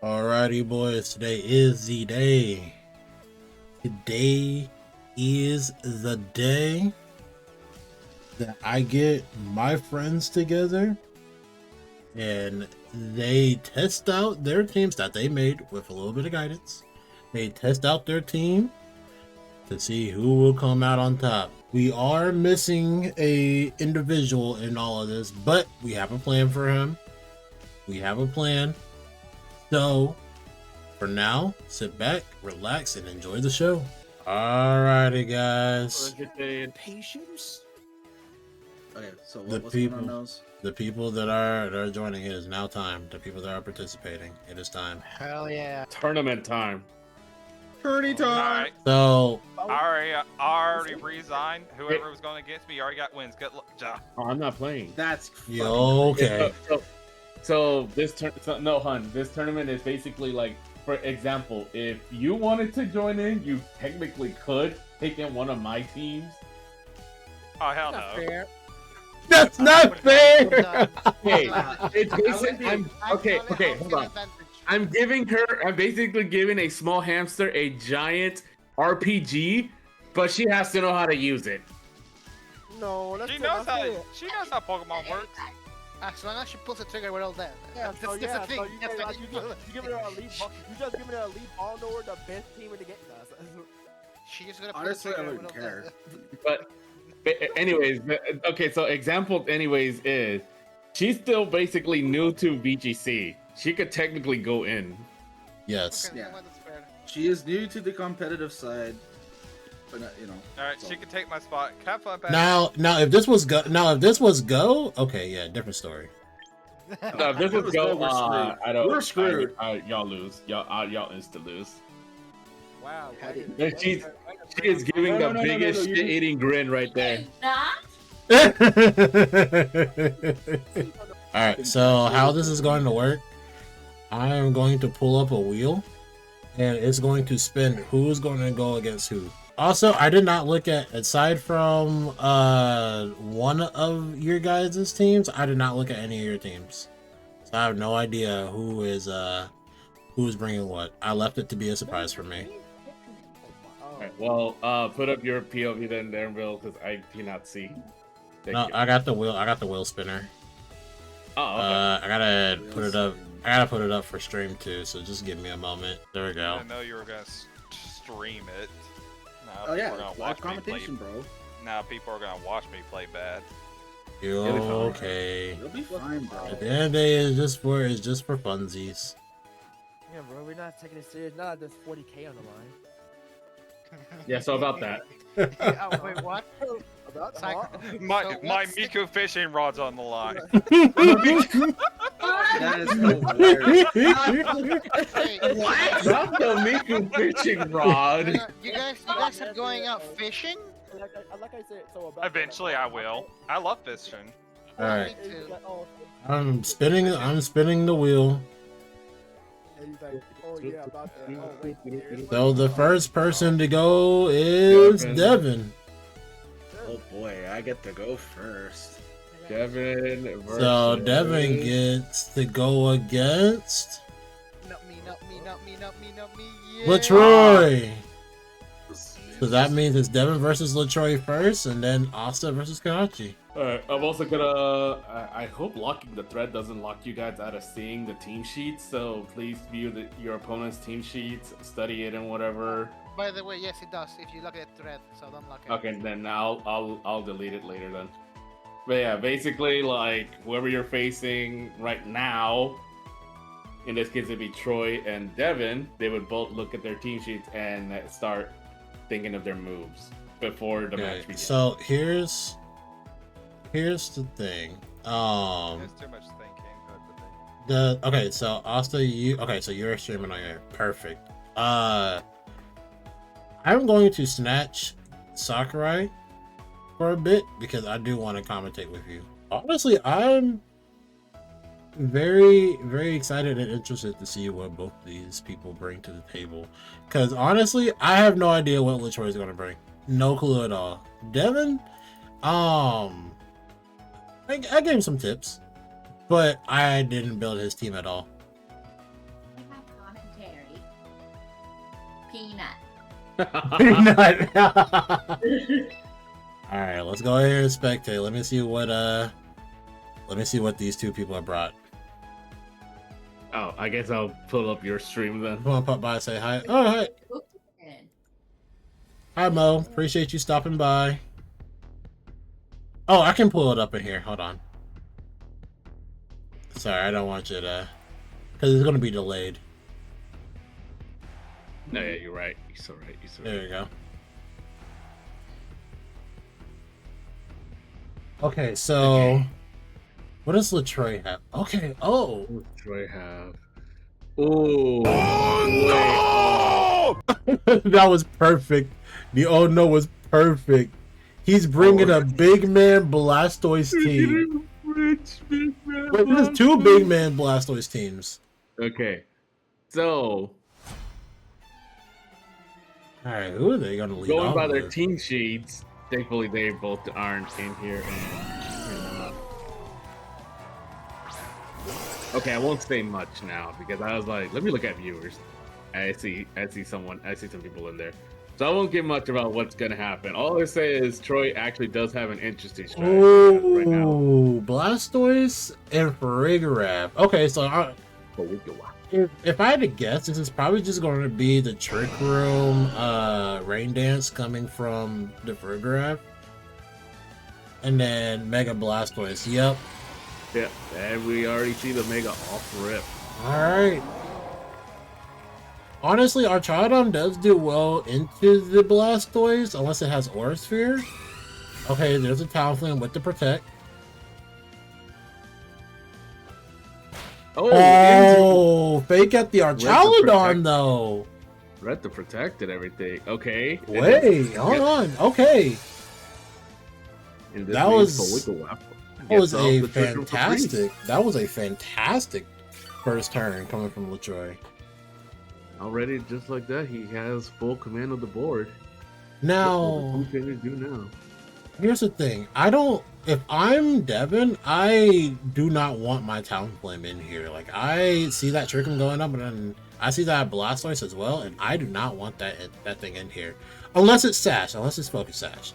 Alrighty, boys. Today is the day. Today is the day that I get my friends together and they test out their teams that they made with a little bit of guidance. They test out their team to see who will come out on top. We are missing a individual in all of this, but we have a plan for him. We have a plan. So for now, sit back, relax, and enjoy the show. Alrighty, guys. Patience. Okay, so The what's people- going on those? The people that are joining, it is now time. The people that are participating, it is time. Hell yeah. Tournament time. Tourney time. Alright, So I already resigned. Whoever was going against me, you already got wins. Good luck. Oh, I'm not playing. That's yo, okay. So this this tournament is basically like, for example, if you wanted to join in, you technically could take in one of my teams. Oh, hell Not no. fair. That's not fair. Hey, it's basically, okay, hold on. I'm basically giving a small hamster a giant RPG, but she has to know how to use it. No, that's She still knows not how. fair. She knows how Pokemon works. As long as she pulls the trigger, we're all dead. Yeah, That's so the yeah, thing. so you That's get, the you thing. giving her a lead ball. You just giving her a lead ball knower, the best team in the game. She just gonna pull Honestly, the I trigger. wouldn't we're all care. dead. But anyways, okay, so example anyways is she's still basically new to VGC. She could technically go in. Yes. Okay, Yeah. well, that's fair. She is new to the competitive side, but not, Alright, she can take my spot. Have fun, Pat. Now, if this was go, okay, yeah, different story. No, if this Let's is go, go. we're screwed. I don't. We're screwed. Y'all lose. Y'all insta lose. Wow. She is giving the biggest shit-eating grin right there. All right, so how this is going to work, I am going to pull up a wheel and it's going to spin who's going to go against who. Also, I did not look at, aside from one of your guys' teams, I did not look at any of your teams. So I have no idea who's bringing what. I left it to be a surprise for me. Alright, well, put up your POV then, Darrenville, because I cannot see. Thank No, you. I got the wheel spinner. Oh, okay. I gotta put it up. I gotta put it up for stream too. So just give me a moment. There we I go. didn't know you were gonna stream it. Now Oh yeah, people are gonna live watch me play. commentation, bro. Now people are gonna watch me play bad. You It'll be fine. okay? You'll be fine, bro. At the end of the day, it's just for funsies. Yeah, bro, we're not taking it serious. Now that there's 40K on the line. Yeah, so about that. Oh, wait, what? About It's like- My So my what's the- Miku fishing rod's on the line. That is hilarious. Hey, Not the Miku fishing rod. you guys are going out fishing? Like I said, so about Eventually, I will. I love fishing. All right, Me too. I'm spinning the wheel. And he's like, oh yeah, about that. Oh wait, there's So the first person to go is Devin. Oh boy, I get to go first. Devin versus... So Devin gets to go against Not me, not me, not me, not me, not me. Yeah. Latroy. So that means it's Devin versus Latroy first, and then Asta versus Kanachi. Alright, I'm also gonna... I hope locking the thread doesn't lock you guys out of seeing the team sheets, so please view your opponent's team sheets, study it and whatever. By the way, yes, it does. If you look at the thread, so don't look at Okay, then I'll delete it later then. But yeah, basically, like, whoever you're facing right now, in this case it'd be Troy and Devin, they would both look at their team sheets and start thinking of their moves before the match Okay, begins. so here's the thing. There's too much thinking. But Okay, so Asta, so you're streaming on here. Perfect. I'm going to snatch Sakurai for a bit because I do want to commentate with you. Honestly, I'm very, very excited and interested to see what both these people bring to the table. Because honestly, I have no idea what Latroy is going to bring. No clue at all. Devin, I gave him some tips, but I didn't build his team at all. peanut. Peanut. All right, let's go ahead and spectate. Let me see what these two people have brought. Oh, I guess I'll pull up your stream then. Come on, pop by, say hi. Oh, hi. Hi, Mo. Appreciate you stopping by. Oh, I can pull it up in here. Hold on. Sorry, I don't want you to, because it's going to be delayed. No, yeah, you're right. You're so right. You're so right. There you go. Okay, so what does Latroy have? Okay, oh. What does Troy have? Oh, no! That was perfect. The oh no was perfect. He's bringing a big man Blastoise team. Wait, this is two big man Blastoise teams. Okay, so all right, who are they going to lead going on by their with? team sheets, thankfully they both aren't in here. And okay, I won't say much now because I was like, let me look at viewers. I see some people in there. So I won't give much about what's gonna happen. All I say is Troy actually does have an interesting strategy right now. Oh, Blastoise and Farigiraf. Okay, so if I had to guess, this is probably just going to be the Trick Room Rain Dance coming from the Farigiraf. And then Mega Blastoise. Yep. Yeah, and we already see the Mega off rip. Alright. Honestly, Archaeodon does do well into the Blastoise, unless it has Aura Sphere. Okay, there's a Talonflame with the Protect. Oh, fake at the Archaeodon, though. Red the Protect and everything. Okay. Wait, hold on. Okay. That was a fantastic. That was a fantastic first turn coming from Latroy. Already, just like that, he has full command of the board. Now, what can he do now? Here's the thing. If I'm Devin, I do not want my Talonflame in here. Like, I see that Trick Room going up, and then I see that Blastoise as well, and I do not want that thing in here. Unless it's Sash, unless it's Focus Sash.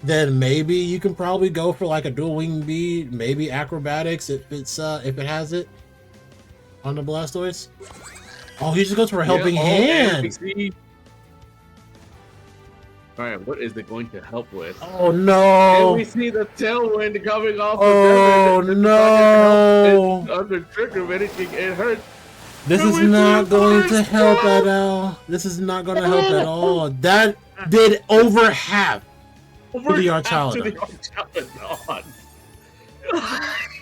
Then maybe you can probably go for like a Dual Wing Bead, maybe Acrobatics if it has it on the Blastoise. Oh, he just goes for a Helping Hand. All right, what is it going to help with? Oh no! And we see the Tailwind coming off. Oh no! Under Trick Room, it hurts. This is not going to help at all. This is not going to help at all. That did over half to the Archaeodon.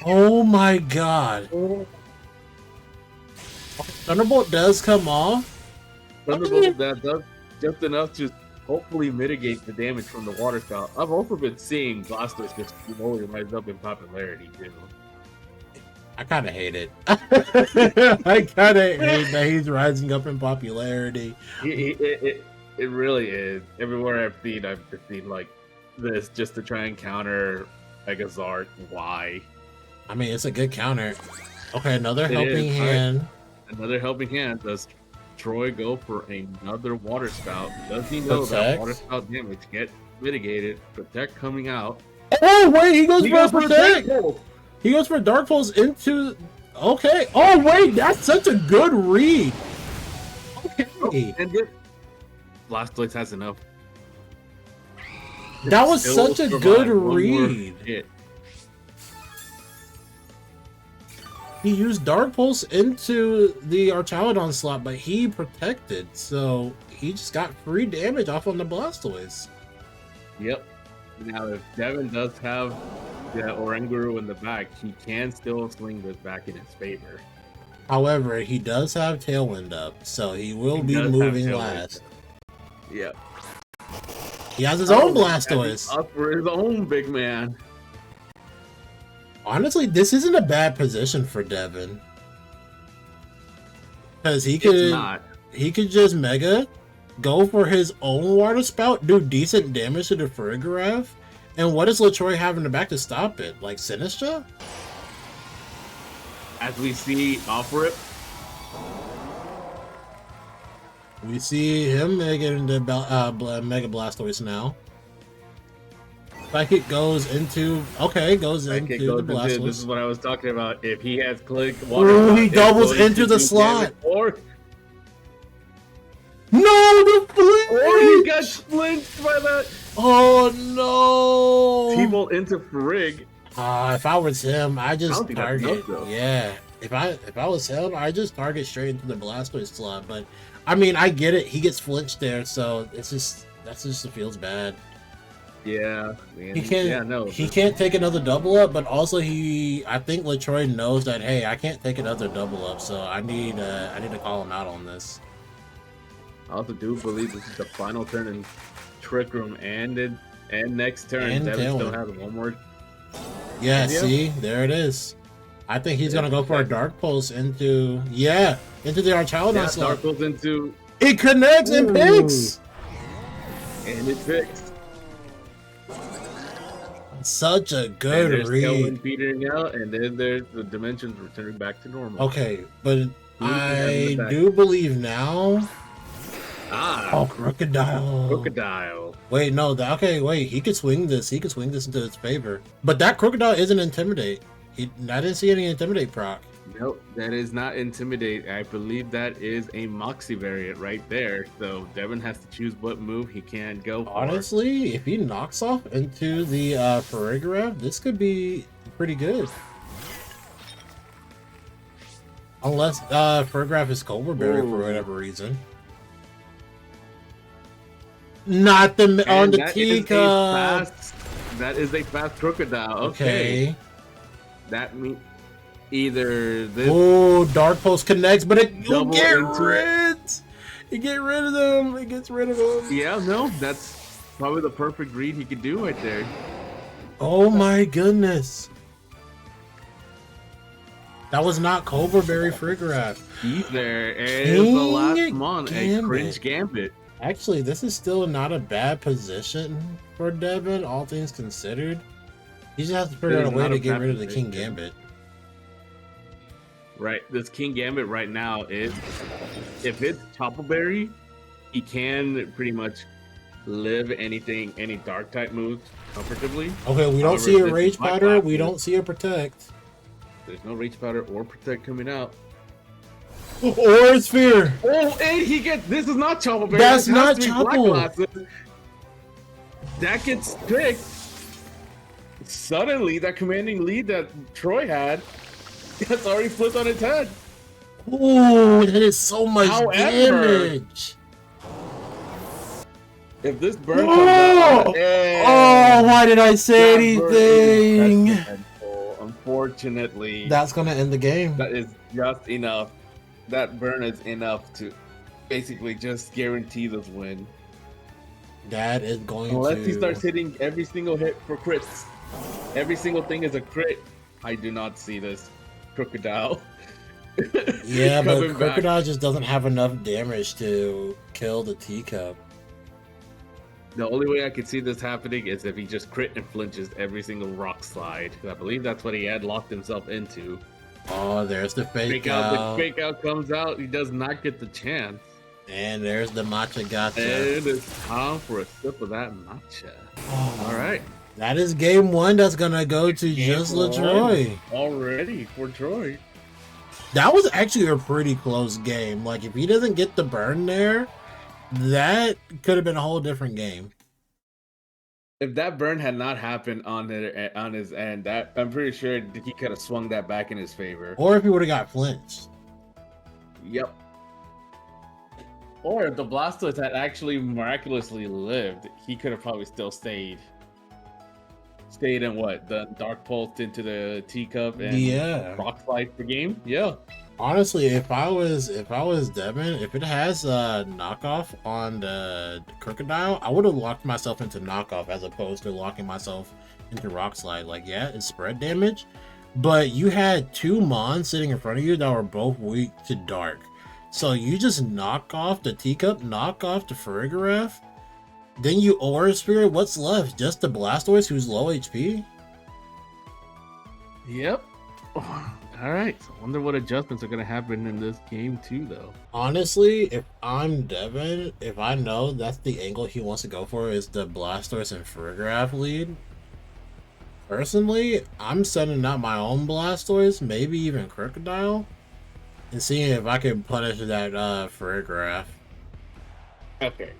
Oh my god. Thunderbolt does come off. Thunderbolt that does just enough to hopefully mitigate the damage from the water spout. I've also been seeing Blastoise just slowly rise up in popularity too. I kind of hate it. I kind of hate that he's rising up in popularity. It really is. Everywhere I've seen like this just to try and counter Megazord. Why? I mean, it's a good counter. Okay, another helping hand. Right. Another helping hand. Does Troy go for another water spout? Does he know that water spout damage get mitigated? Protect coming out. Oh wait, he goes for Protect. He goes for Dark Pulse into. Okay. Oh wait, that's such a good read. Okay. Oh, and Blastoise has enough. That was such a good read. He used Dark Pulse into the Archaeodon slot, but he protected, so he just got free damage off on the Blastoise. Yep. Now, if Devin does have the Oranguru in the back, he can still swing this back in his favor. However, he does have Tailwind up, so he will be moving last. Yep. He has his own Blastoise. Up for his own big man. Honestly, this isn't a bad position for Devin. Because he could just Mega, go for his own Water Spout, do decent damage to the Farigiraf, and what does Latroy have in the back to stop it? Like Sinistra? As we see off rip. We see him getting the Mega Blastoise now. Psychic goes into goes Psychic into goes the into, Blastoise. this is what I was talking about. If he has Click, Ooh, he it's doubles going into to the do slot. damage, or No, the he flinch! got flinched by that. Oh no! T-Bolt into Frig. If I was him, I just don't think that's target. enough, though. Yeah, if I was him, I just target straight into the Blastoise slot. But I mean, I get it. He gets flinched there, so it feels bad. Yeah, man. He can't. Yeah, no. He can't take another double up, but also I think Latroy knows that. Hey, I can't take another double up, so I need to call him out on this. I also do believe this is the final turn in Trick Room, and next turn, And Devin still Tailwind. has one more. Yeah, Yeah. see, there it is. I think he's gonna go for a Exactly. Dark Pulse into the Archaludon Yeah, slot. Dark goes into, It connects and Ooh. picks. and it picks. Such a And good there's read. Tailwind petering out, and then there's the dimensions returning back to normal. Okay, but I in the back. do believe now. Ah, Oh, Crocodile. Crocodile. Wait, no. Wait. He could swing this. He could swing this into his favor. But that Crocodile isn't Intimidate. I didn't see any Intimidate proc. Nope, that is not Intimidate. I believe that is a Moxie variant right there. So Devin has to choose what move he can go for. Honestly, if he knocks off into the Farigiraf, this could be pretty good. Unless Farigiraf is Cobra Berry for Ooh. whatever reason. Not the on And the that is a teacup. that is a fast Crocodile. Okay. Okay. That means either this. Oh, Dark Pulse connects, but it will Double get into rid. It get rid of them. It gets rid of them. Yeah, no, that's probably the perfect read he could do right there. Oh my goodness. That was not Cobra Berry Farigiraf. Either and the last King one, a Gambit. Cringe Gambit. Actually, this is still not a bad position for Devin, all things considered. He just has to figure It out a is way not to a get bad rid of the position. King Gambit. Right, this King Gambit right now is, if it's Choppleberry, he can pretty much live any dark type moves comfortably. Okay, we don't However, see a this Rage is Black Powder. We Black. don't see a Protect. There's no Rage Powder or Protect coming out. Or a Sphere. Oh, and he gets, this is not Choppleberry. That's this has not to be Black Chopple. Glasses. That gets picked. Suddenly, that commanding lead that Troy had, it's already flipped on its head. Ooh, that is so much However- damage. If this burn Oh! comes out, Oh, why did I say that burn is anything? detrimental. Unfortunately, That's gonna end the game. that is just enough. That burn is enough to basically just guarantee this win. That is going Unless to. he starts hitting every single hit for crits. Every single thing is a crit. I do not see this Crocodile. Yeah, but coming back. Crocodile just doesn't have enough damage to kill the teacup. The only way I could see this happening is if he just crit and flinches every single rock slide. I believe that's what he had locked himself into. Oh, there's the fake Fake out, out. the fake out comes out. He does not get the chance. And there's the matcha gotcha. And it's time for a sip of that matcha. All right. That is game one that's gonna go to Game just one. LaTroy. Already for Troy. That was actually a pretty close game. Like, if he doesn't get the burn there, that could have been a whole different game. If that burn had not happened on his end, that I'm pretty sure he could have swung that back in his favor. Or if he would have got flinched. Yep. Or if the Blastoise had actually miraculously lived, he could have probably still stayed in what? The Dark Pulse into the teacup and Yeah. Rock Slide the game? Yeah. Honestly, if I was Devin, if it has a knockoff on the Crocodile, I would have locked myself into knockoff as opposed to locking myself into Rock Slide. Like, yeah, it's spread damage, but you had two Mons sitting in front of you that were both weak to Dark. So you just knock off the teacup, knock off the Farigiraf, then you Aura Spirit. What's left? Just the Blastoise who's low HP? Yep. All right. So I wonder what adjustments are gonna happen in this game too, though. Honestly, if I'm Devin, if I know that's the angle he wants to go for is the Blastoise and Farigiraf lead, personally, I'm sending out my own Blastoise, maybe even Crocodile, and seeing if I can punish that Farigiraf. Okay.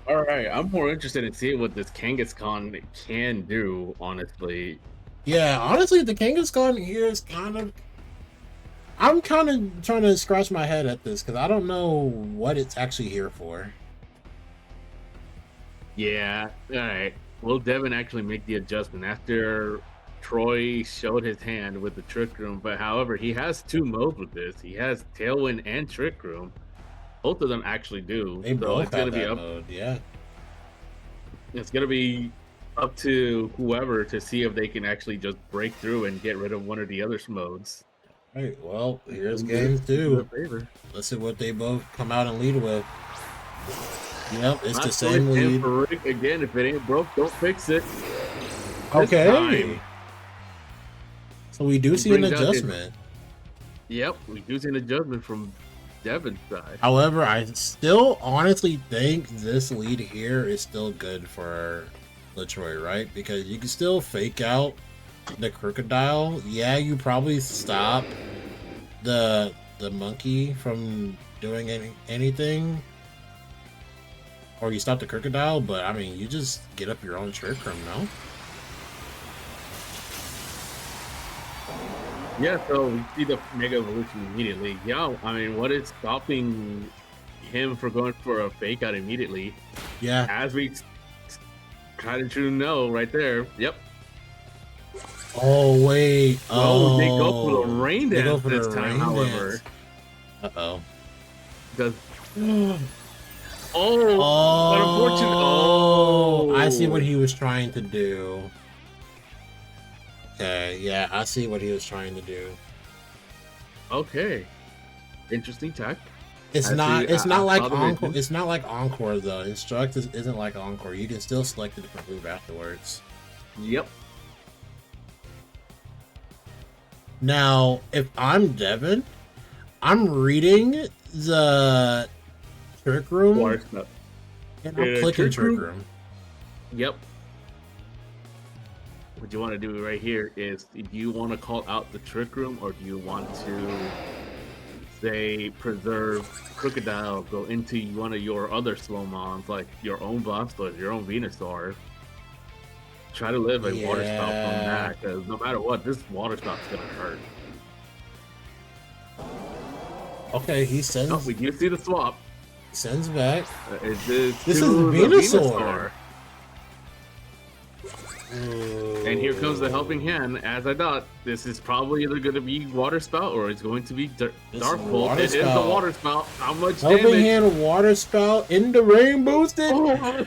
All right. I'm more interested in seeing what this Kangaskhan can do. Honestly. Yeah, honestly, the Kangaskhan here is I'm kind of trying to scratch my head at this because I don't know what it's actually here for. Yeah. All right. Will Devin actually make the adjustment after Troy showed his hand with the Trick Room? But however, he has two modes with this. He has Tailwind and Trick Room. Both of them actually do. They So both it's gonna have be that up. mode, yeah. It's gonna be up to whoever to see if they can actually just break through and get rid of one of the other modes. Right, well, here's game two. Favor. Let's see what they both come out and lead with. Yep, it's the Not same Troy and lead. Farouk. Again, if it ain't broke, don't fix it. Okay. time. So we do He see an brings out his- adjustment. Yep, we do see an adjustment from Devin's side. However, I still honestly think this lead here is still good for Latroy, right? Because you can still fake out the Crocodile. Yeah, you probably stop the monkey from doing anything. Or you stop the Crocodile, but I mean, you just get up your own Trick Room, no? Yeah, so we see the Mega Evolution immediately. Yeah, I mean, what is stopping him for going for a fake out immediately? Yeah. As we kind of true know right there. Yep. Oh, wait. Oh, they go for the rain They go dance for this the time, rain however. dance. Uh-oh. Because Oh, but unfortunately, oh, I see what he was trying to do. Okay, yeah, I see what he was trying to do. Okay, interesting tech. It's I not. see- It's I not like saw the Encore. vision. It's not like Encore though. Instruct isn't like Encore. You can still select a different move afterwards. Yep. Now, if I'm Devin, I'm reading the Trick Room Water Snow. and I'm Yeah, clicking Trick Trick Room. Room. Yep. What you want to do right here is, do you want to call out the Trick Room, or do you want to say preserve Crocodile, go into one of your other slow mons, like your own Blastoise, your own Venusaur? Try to live a water spout from Yeah. that, because no matter what, this water spout's gonna hurt. Okay, he sends Oh, we do see the swap. sends back. This is the Venusaur. And here comes the helping hand. As I thought, this is probably either going to be water spout or it's going to be This is dark bolt. water It is the spout. water spout. How much Helping damage? hand water spout in the rain boosted. Oh,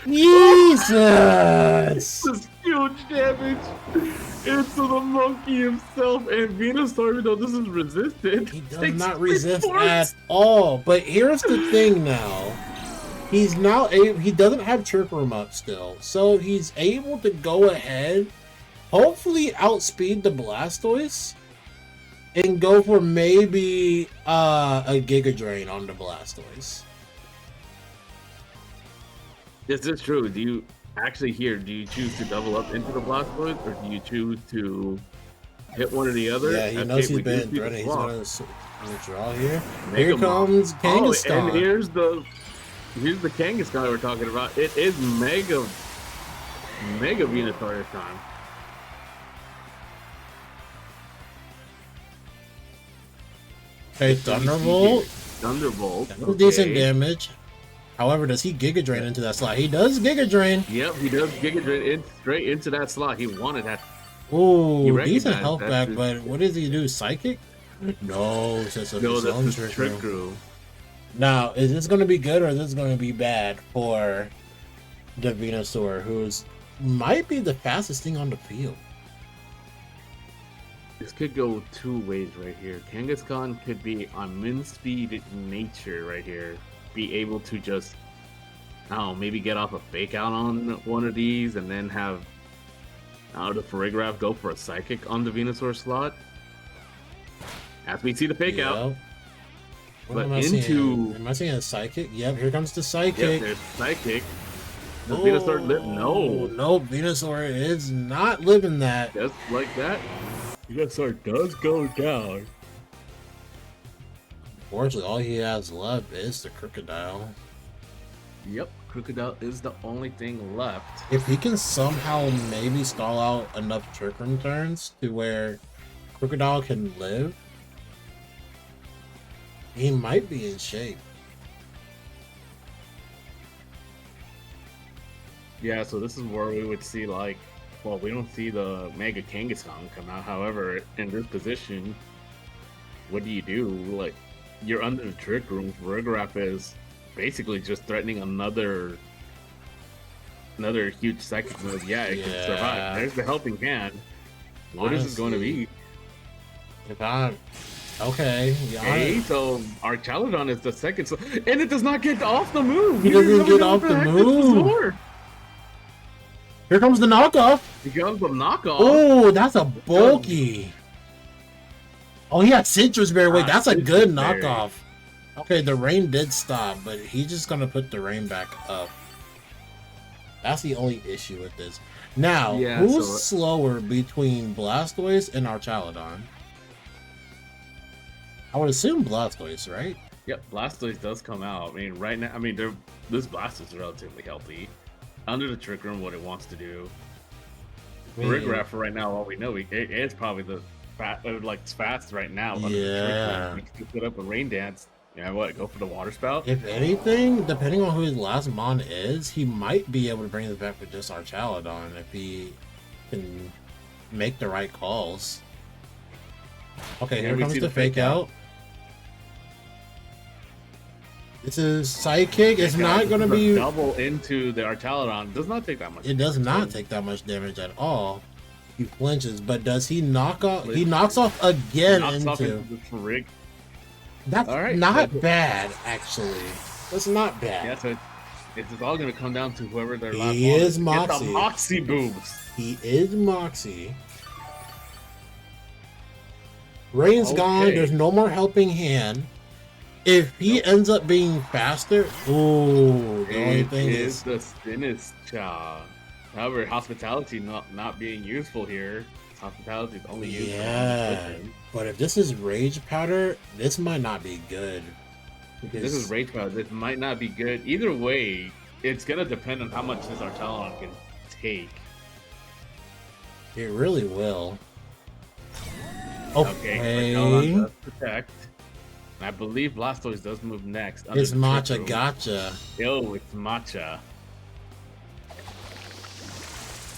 Jesus! this is huge damage into the monkey himself and Venusaur. Even though this is resisted, He does takes not 3 resist points. at all. But here's the thing now. He's now he doesn't have Trick Room up still. So he's able to go ahead, hopefully outspeed the Blastoise, and go for maybe a Giga Drain on the Blastoise. This is true. Do you actually here? Do you choose to double up into the Blastoise, or do you choose to hit one or the other? Yeah, he Okay, knows we he's do been see the threatening. He's swap. gonna draw here. Mega Here Mom. comes Oh, Kangaskhan. and here's the Kangaskhan we're talking about. It is Mega Venusaur this time. Okay, Thunderbolt. Thunderbolt. That was decent okay. damage. However, does he Giga Drain into that slot? He does Giga Drain. Yep, he does Giga Drain in straight into that slot. He wanted that. Ooh, He decent recognized health that's back, his- but what does he do? Psychic? No, sets up No, his that's own his Trick Trick Room. Room. Now, is this going to be good or is this going to be bad for the Venusaur, who's might be the fastest thing on the field? This could go two ways right here. Kangaskhan could be on min speed nature right here. Be able to just, I don't know, maybe get off a fake out on one of these and then have the Farigiraf go for a psychic on the Venusaur slot. As we see the fake out. Yep. What But am I into- seeing? Am I seeing a psychic? Yep, here comes the Yep, psychic. there's Psychic. Does Venusaur live? No. Nope, Venusaur is not living that. Just like that. Venusaur does go down. Unfortunately, all he has left is the Crocodile. Yep, Crocodile is the only thing left. If he can somehow maybe stall out enough Trick Room turns to where Crocodile can live, he might be in shape. Yeah, so this is where we would see like, well, we don't see the Mega Kangaskhan come out. However, in this position, what do you do? Like, you're under the Trick Room. Farigiraf is basically just threatening another huge psychic move. Yeah, it can Yeah. survive. There's the helping hand. What is this going to be? If I'm okay, yeah, Okay, so our Chaladon is the second, so, and it does not get off the move. He You don't doesn't know get what off the heck is move. score. here comes the knockoff. It becomes a knockoff. Oh, that's a bulky. Oh, he had Citrus Berry. Wait, that's a Citrus good Berry. knockoff. Okay, the rain did stop, but he's just gonna put the rain back up. That's the only issue with this. Now, Yeah, who's so- slower between Blastoise and Archaludon? I would assume Blastoise, right? Yep, Blastoise does come out. I mean, right now, this Blastoise is relatively healthy. Under the Trick Room, what it wants to do. Farigiraf, for right now, all we know, it's probably the it's fast right now. Under the Yeah. Trick Room. We can put up a Rain Dance. Yeah, what? Go for the Water Spout? If anything, depending on who his last mon is, he might be able to bring this back with just Archaludon if he can make the right calls. Okay, Yeah, here we comes see the the fake fake out. This is Psychic. It's not going to be. double into the Archaludon. Does not take that much. It does not take that much damage at all. He flinches, but does he knock off? He knocks off again Knocks off into. into the Farig. That's All right, not but- bad, actually. That's not bad. Yeah, so it's all going to come down to whoever their He last is one It's Moxie. the Moxie boobs. He is Moxie. Rain's gone. Okay. There's no more helping hand. If he ends up being faster, ooh, the only It thing is is the Spinach. However, hospitality not being useful here. Hospitality is only used for yeah. nutrition. But if this is Rage Powder, this might not be good. This is Rage Powder. This might not be good. Either way, it's gonna depend on how much this Archaludon can take. It really will. Okay, Archaludon does protect. And I believe Blastoise does move next. under It's the Trick Matcha Room. Gotcha. Yo, it's Matcha.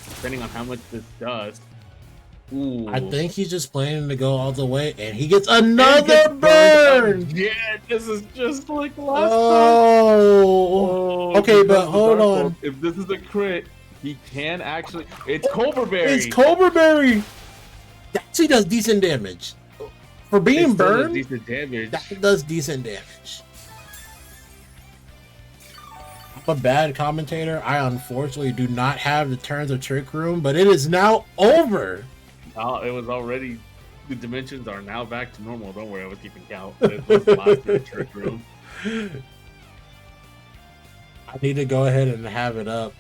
Depending on how much this does. Ooh. I think he's just planning to go all the way, and he gets another Gets burn. burned. Yeah, this is just like last time. Oh, okay, here but comes the hold Dark on. Pulse. If this is a crit, he can actually. It's Cobra Berry. It's Cobra Berry. That actually does decent damage. For being It still does burned, decent damage. that does decent damage. I'm a bad commentator. I unfortunately do not have the turns of Trick Room, but it is now over. It was already. The dimensions are now back to normal. Don't worry, I was keeping count. It was the last Trick Room. I need to go ahead and have it up.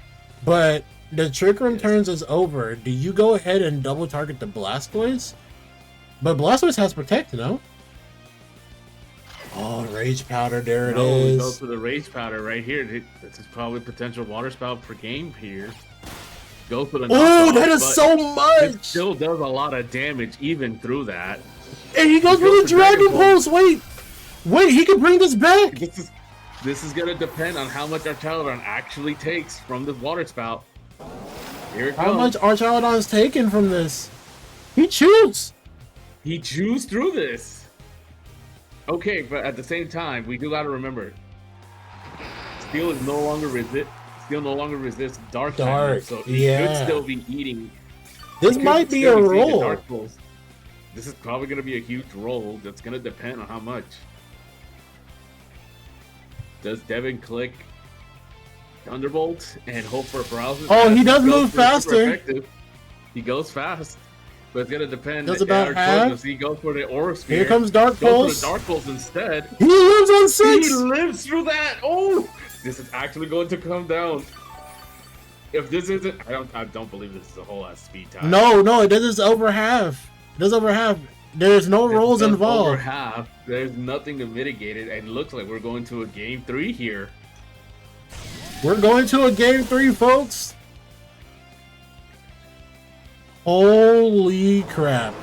But the Trick Room Yes. turns is over. Do you go ahead and double target the Blastoise? But Blastoise has Protect, no? Oh, Rage Powder, there it No, we go is. for the Rage Powder right here. This is probably potential Water Spout per game here. Go for the Oh, knockoff, that is but so it much! still does a lot of damage even through that. And he goes He for goes the for Dragon Dragon Pulse! Wait, he can bring this back! This is gonna depend on how much Archaludon actually takes from this Water Spout. Here it How goes. much Archaludon's taken from this? He chews! He chews through this. Okay, but at the same time, we do gotta remember, Steel is no longer resist. Steel no longer resists Dark. Dark, so he yeah. could still be eating. This he could might be still a eating the roll. Dark Pulse. This is probably gonna be a huge roll. That's gonna depend on how much. Does Devin click Thunderbolt and hope for paralysis? Oh, he does Goes move for the super faster. effective. He goes fast. but it's gonna depend. Does about our half. choice. If he goes for the Aura Sphere, Here comes Dark goes Pulse. for the Dark Pulse instead. He lives on He 6. lives through that. Oh, this is actually going to come down. If this isn't, I don't believe this is a whole ass speed time. No, it does over half. It does over half. There's no If it rolls does Over involved. half. There's nothing to mitigate it, and it looks like we're going to a game 3 here. We're going to a game 3, folks. Holy crap.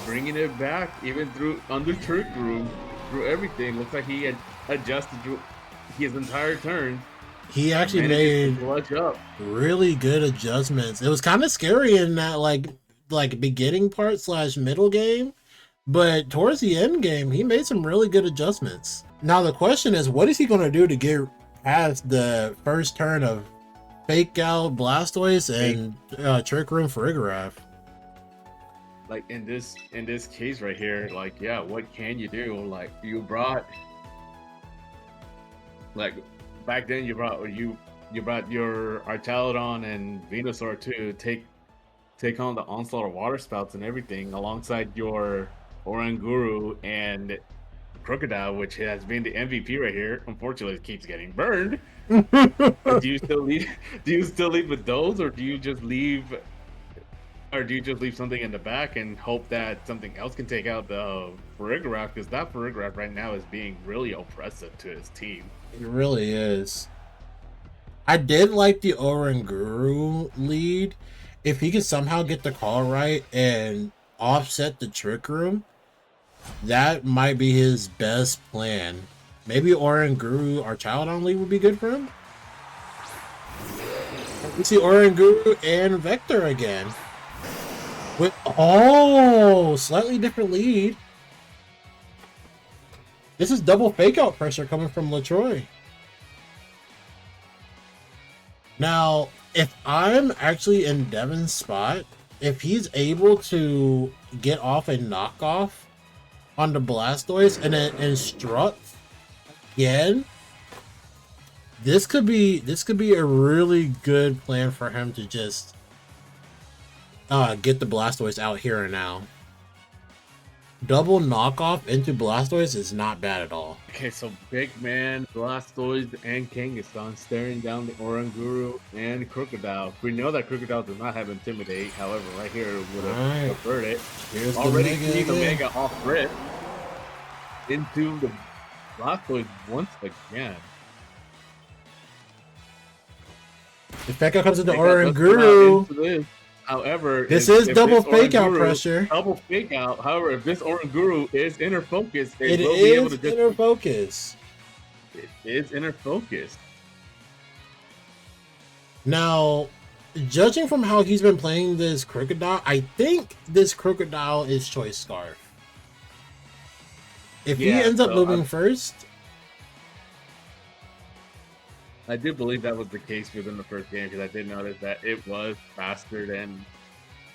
Bringing it back, even through under Trick Room, through everything. Looks like he had adjusted his entire turn. He actually Manages to made clutch up. really good adjustments. It was kind of scary in that like beginning part / middle game, but towards the end game, he made some really good adjustments. Now the question is, what is he going to do to get past the first turn of Fake Out Blastoise and Trick Room Farigiraf? Like in this case right here, like yeah, what can you do? Like you brought, like back then you brought your Archaludon and Venusaur to take on the onslaught of water spouts and everything alongside your Oranguru and Crocodile, which has been the MVP right here. Unfortunately, it keeps getting burned. Do you still leave? Do you still leave with those, or do you just leave? Or do you just leave something in the back and hope that something else can take out the Farigiraf? Because that Farigiraf right now is being really oppressive to his team. It really is. I did like the Oranguru lead. If he could somehow get the call right and offset the Trick Room, that might be his best plan. Maybe Oranguru Archaludon lead would be good for him. We see Oranguru and Vector again. With slightly different lead. This is double fake out pressure coming from LaTroy. Now, if I'm actually in Devin's spot, if he's able to get off a knockoff on the Blastoise and then instruct again, this could be a really good plan for him to just get the Blastoise out here and now. Double knockoff into Blastoise is not bad at all. Okay, so Big Man, Blastoise, and Kangaskhan staring down the Oranguru and Crocodile. We know that Crocodile does not have Intimidate. However, right here it would have preferred it. Here's Already the seeing the Mega. Mega off rip into the Blastoise once again. If Feka comes into Fake out does come out Oranguru, into this. However, this if is this double fake out Oranguru- pressure. Double fake out. However, if this Oranguru is inner focus, It will be able is to just. inner focus. It is inner focus. Now, judging from how he's been playing this Crocodile, I think this Crocodile is Choice Scarf. If he Yeah, ends up so moving I'm- first, I do believe that was the case within the first game because I did notice that it was faster than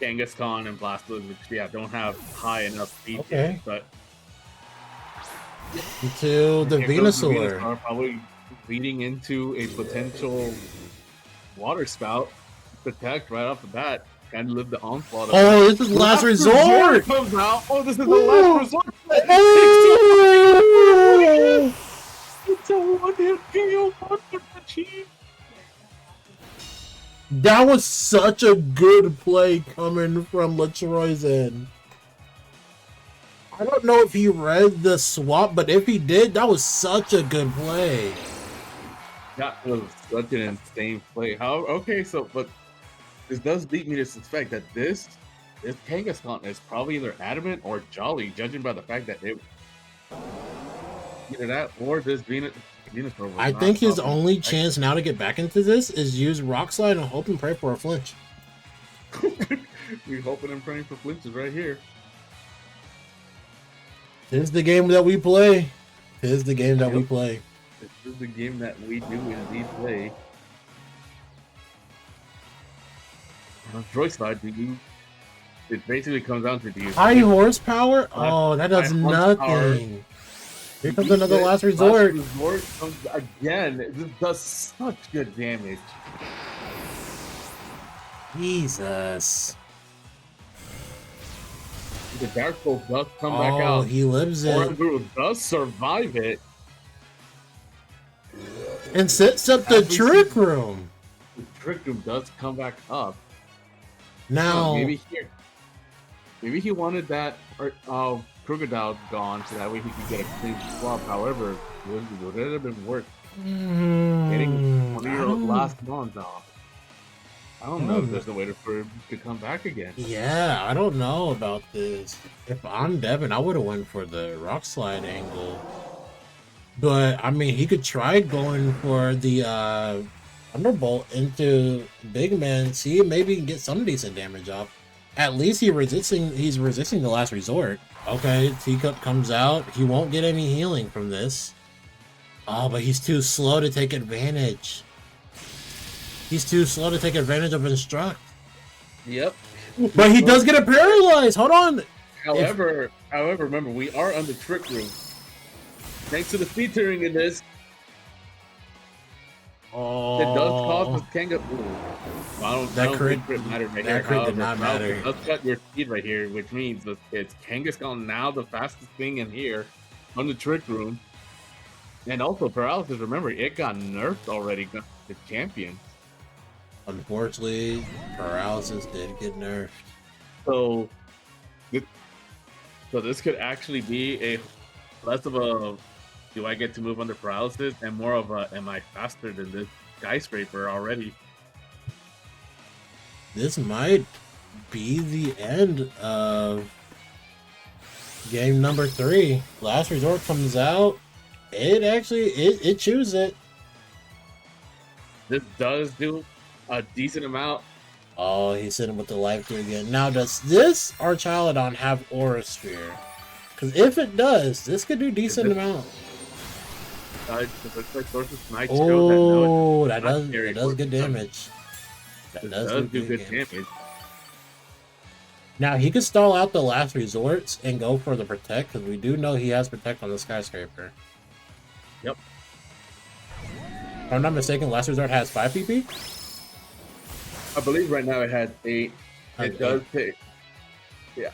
Kangaskhan and Blastoise, which don't have high enough speed. Okay. Yet, but into the if those Venusaur. are probably leading into a potential water spout protect right off the bat and live the onslaught. Oh, this is last resort! comes out. Oh, this is the Ooh. last resort. Oh! It's a one-hit KO for the Chief. That was such a good play coming from LaTroy's end. I don't know if he read the swap, but if he did, that was such a good play. That was such an insane play. How? Okay, so but this does lead me to suspect that this Kangaskhan is probably either adamant or jolly, judging by the fact that it either that or this Venusaur was I not think his stopping. only chance now to get back into this is use Rock Slide and hope and pray for a flinch. We're hoping and praying for flinches right here. This is the game that we play. This is the game that we Yep. play. This is the game that we do indeed play. On Droid side, it basically comes down to do you High horsepower? High- Oh, that does high horsepower. nothing. Here comes another last resort. Last resort comes again. This does such good damage. Jesus. The Dark Bolt does come back Oh, out. he lives it Oranguru does survive it. and sets up the As we trick see- room. The Trick Room does come back up. Now, Maybe he wanted that Crocodile gone so that way he could get a clean swap. However, would it have been worth getting one of your last mons off? I don't know if there's a way for him to come back again. Yeah, I don't know about this. If I'm Devin, I would have went for the rock slide angle. But I mean, he could try going for the Thunderbolt into Big Man. See, maybe he can get some decent damage off. At least he's resisting the last resort. Okay, Teacup comes out. He won't get any healing from this. Oh, but he's too slow to take advantage. He's too slow to take advantage of Instruct. Yep. But he does get a paralyzed. Hold on. However, remember, we are on the Trick Room. Thanks to the speed tiering in this, Oh, it does cause the Kanga. I don't think crit mattered right that here. crit did However, not matter. Let's cut your speed right here, which means that it's Kangaskhan now the fastest thing in here on the Trick Room. And also Paralysis, remember, it got nerfed already, the champion. Unfortunately, Paralysis did get nerfed. So this could actually be a less of a do I get to move under Paralysis and more of a am I faster than this Skyscraper already? This might be the end of game number 3. Last Resort comes out. It chews it. This does do a decent amount. Oh, he's sitting with the life through again. Now, does this Archaludon have Aura Sphere? Because if it does, this could do decent amount. It looks like Source's Night Oh, that not does very good important. damage. That It does does do do good good damage. damage. Now, he could stall out the Last Resorts and go for the Protect, because we do know he has Protect on the Skyscraper. Yep. If I'm not mistaken, Last Resort has 5 PP? I believe right now it has 8. Has It does take. Yeah.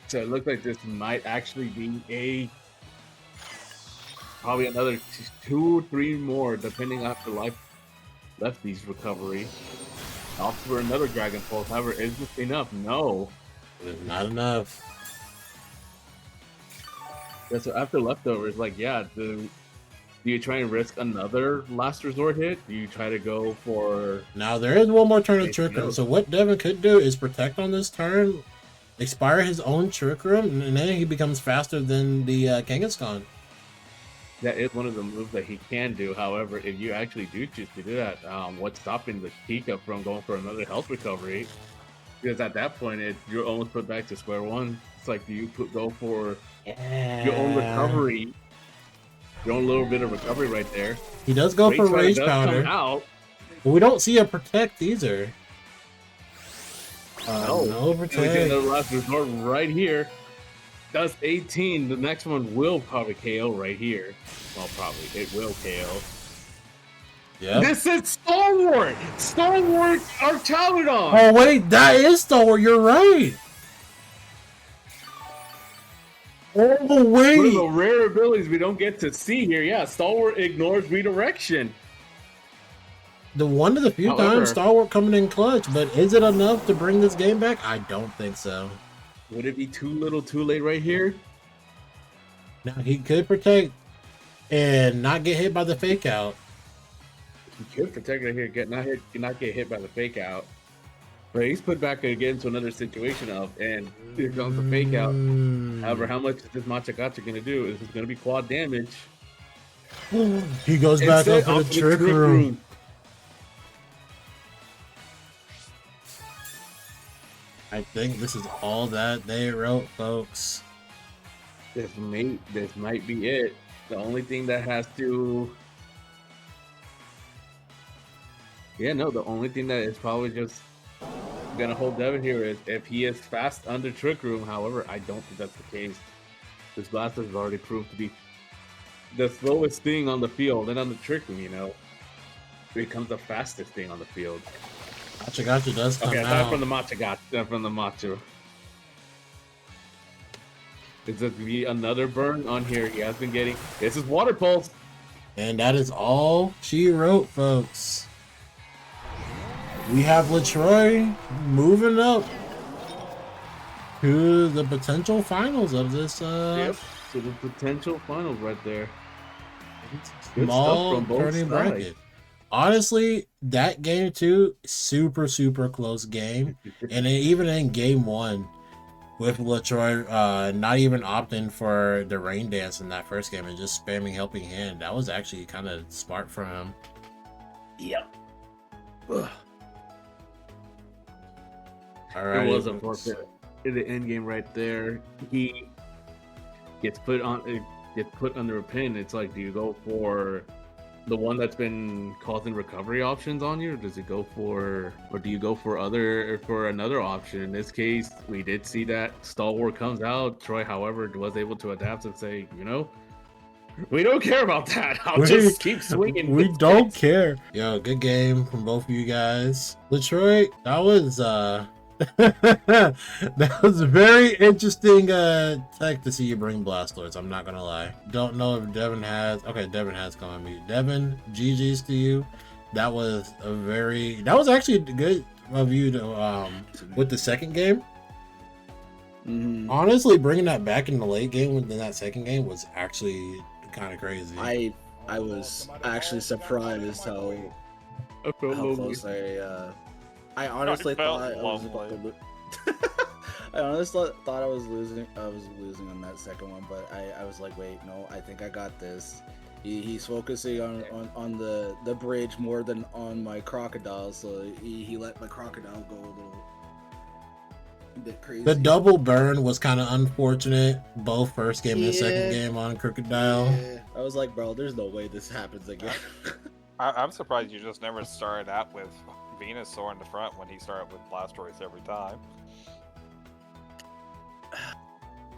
So it looks like this might actually be probably another 2 or 3 more, depending after Lefty's recovery. Off for another Dragon Pulse. However, is this enough? No. It's not enough. Yeah, so after leftovers, like, yeah, do you try and risk another last resort hit? Do you try to go for... Now, there is one more turn of It's Trick Room. no. So what Devin could do is Protect on this turn, expire his own Trick Room, and then he becomes faster than the Kangaskhan. That is one of the moves that he can do. However, if you actually do choose to do that, what's stopping the Teacup from going for another health recovery? Because at that point, you're almost put back to square one. It's like, do you go for your own recovery? Your own little bit of recovery right there. He does go for Rider Rage does come Powder, out. but we don't see a Protect either. No And we get Protect. another last resort right here. Does 18. The next one will probably KO right here. Well, probably. It will KO. Yep. This is Stalwart! Stalwart Archaludon! Oh wait, that is Stalwart. You're right. Oh One of the wait, rare abilities we don't get to see here. Yeah, Stalwart ignores redirection. the one of the few However- times Stalwart coming in clutch, but is it enough to bring this game back? I don't think so. Would it be too little too late right here? Now he could Protect and not get hit by the Fake Out. He could protect right here, not get hit by the fake out. But he's put back again into another situation of, and here comes the fake out. However, how much is this Machagacha going to do? Is this going to be quad damage? He goes back Instead, up for off the to Trick Room. I think this is all that they wrote, folks. This might be it. The only thing that has to... Yeah, no, the only thing that is probably just going to hold Devin here is if he is fast under Trick Room. However, I don't think that's the case. This Blaster has already proved to be the slowest thing on the field, and on the Trick Room, it becomes the fastest thing on the field. Machagacha does come Okay, out. aside from the Machagacha, from the Macho. Is it be another burn on here? He has been getting. This is Water Pulse. And that is all she wrote, folks. We have LaTroy moving up to the potential finals of this Yep. So the potential finals right there. Good small stuff from both turning sides. bracket. Honestly, that game too, super close game, and then even in game one, with LaTroy not even opting for the rain dance in that first game and just spamming helping hand, that was actually kind of smart from him. Yep. All There right, was a forfeit in the end game right there. He gets put under a pin. It's like, do you go for the one that's been causing recovery options on you, or does it go for, or do you go for another option? In this case, we did see that Stalwart comes out. Troy, however, was able to adapt and say, we don't care about that. I'll just keep swinging. We with don't this." care. Yo, good game from both of you guys. LaTroy, that was that was a very interesting tech to see you bring Blastoise. I'm not gonna lie. Don't know if Devin has. Okay, Devin has come on me. Devin, GG's to you. That was actually good of you to with the second game. Mhm. Honestly, bringing that back in the late game within that second game was actually kind of crazy. I was actually surprised how close I honestly felt thought I was about to lovely. I honestly thought I was losing. I was losing on that second one, but I was like, wait, no, I think I got this. He's focusing on the bridge more than on my crocodile, so he let my crocodile go a little bit crazy. The double burn was kind of unfortunate, both first game and second game on Crocodile. Yeah. I was like, bro, there's no way this happens again. I'm surprised you just never started out with Venusaur in the front when he started with Blastoise every time.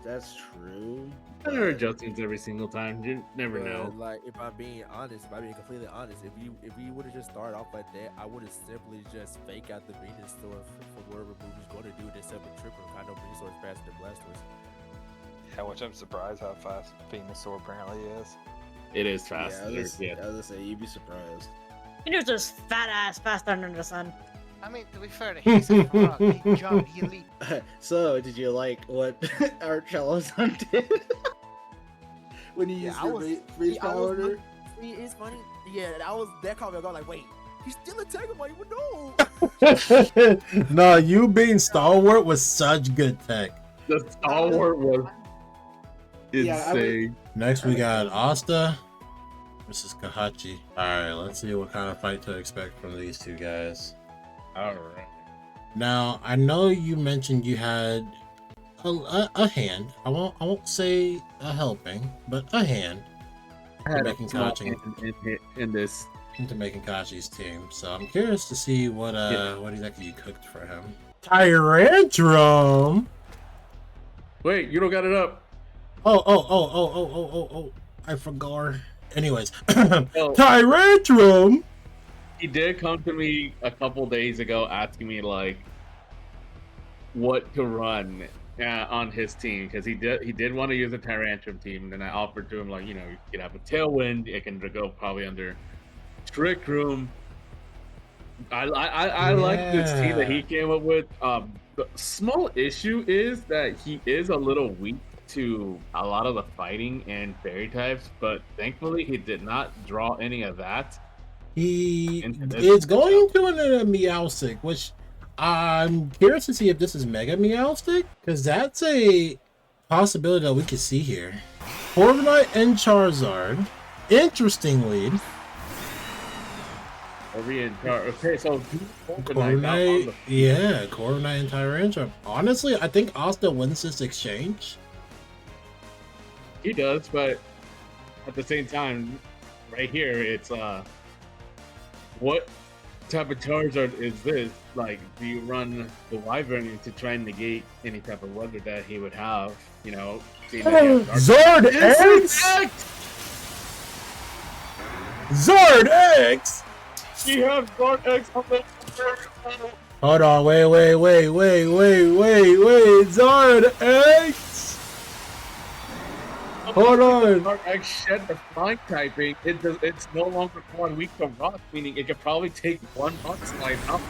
That's true. There are adjustments every single time. You never But, know. Like, if I'm being completely honest, if you would have just started off like that, I would have simply just fake out the Venusaur for whatever move he's going to do, and set with Tripper. I know Venusaur is faster than Blastoise. Yeah, which I'm surprised how fast Venusaur apparently is. It is fast. Yeah, I was Yeah. gonna say, you'd be surprised. He was just fat ass fast under the sun. I mean, to be fair, he's a frog. He jumped, he leaped. So, did you like what Archello's did? When he Yeah, used I the was- freeze I was power? look- See, it's funny. Yeah, that caught me. I go like, wait, he's still attacking my no. No, you being Stalwart was such good tech. The Stalwart was Yeah, I would- insane. Next, we got Asta versus Kahachi. Alright, let's see what kind of fight to expect from these two guys. Alright. Now, I know you mentioned you had a hand. I won't say a helping, but a hand I had making a small Kahachi in this. into making Kachi's team. So I'm curious to see what exactly you cooked for him. Tyrantrum. Wait, you don't got it up. Oh, I forgot. Anyways, Oh. Tyrantrum. He did come to me a couple days ago asking me like what to run on his team because he did want to use a Tyrantrum team. And then I offered to him like, you could have a Tailwind. It can go probably under Trick Room. I like this team that he came up with. The small issue is that he is a little weak to a lot of the fighting and fairy types, but thankfully he did not draw any of that. He Into this is going to a Meowstic, which I'm curious to see if this is Mega Meowstic, because that's a possibility that we could see here. Corviknight and Charizard. Interesting lead. Okay, so Corviknight, yeah, Corviknight and Tyrantrum. Honestly, I think Asta wins this exchange. he does, but at the same time, right here, it's what type of Charizard is this? Like, do you run the Wyvern to try and negate any type of weather that he would have? Seeing that he has Dark- Zord X! Zord X! He has Dark X on the Hold on, wait. Zord X! Hold on. Dark X shed the flying typing, it's no longer 1 week of rock, meaning it could probably take 1 rock slide out.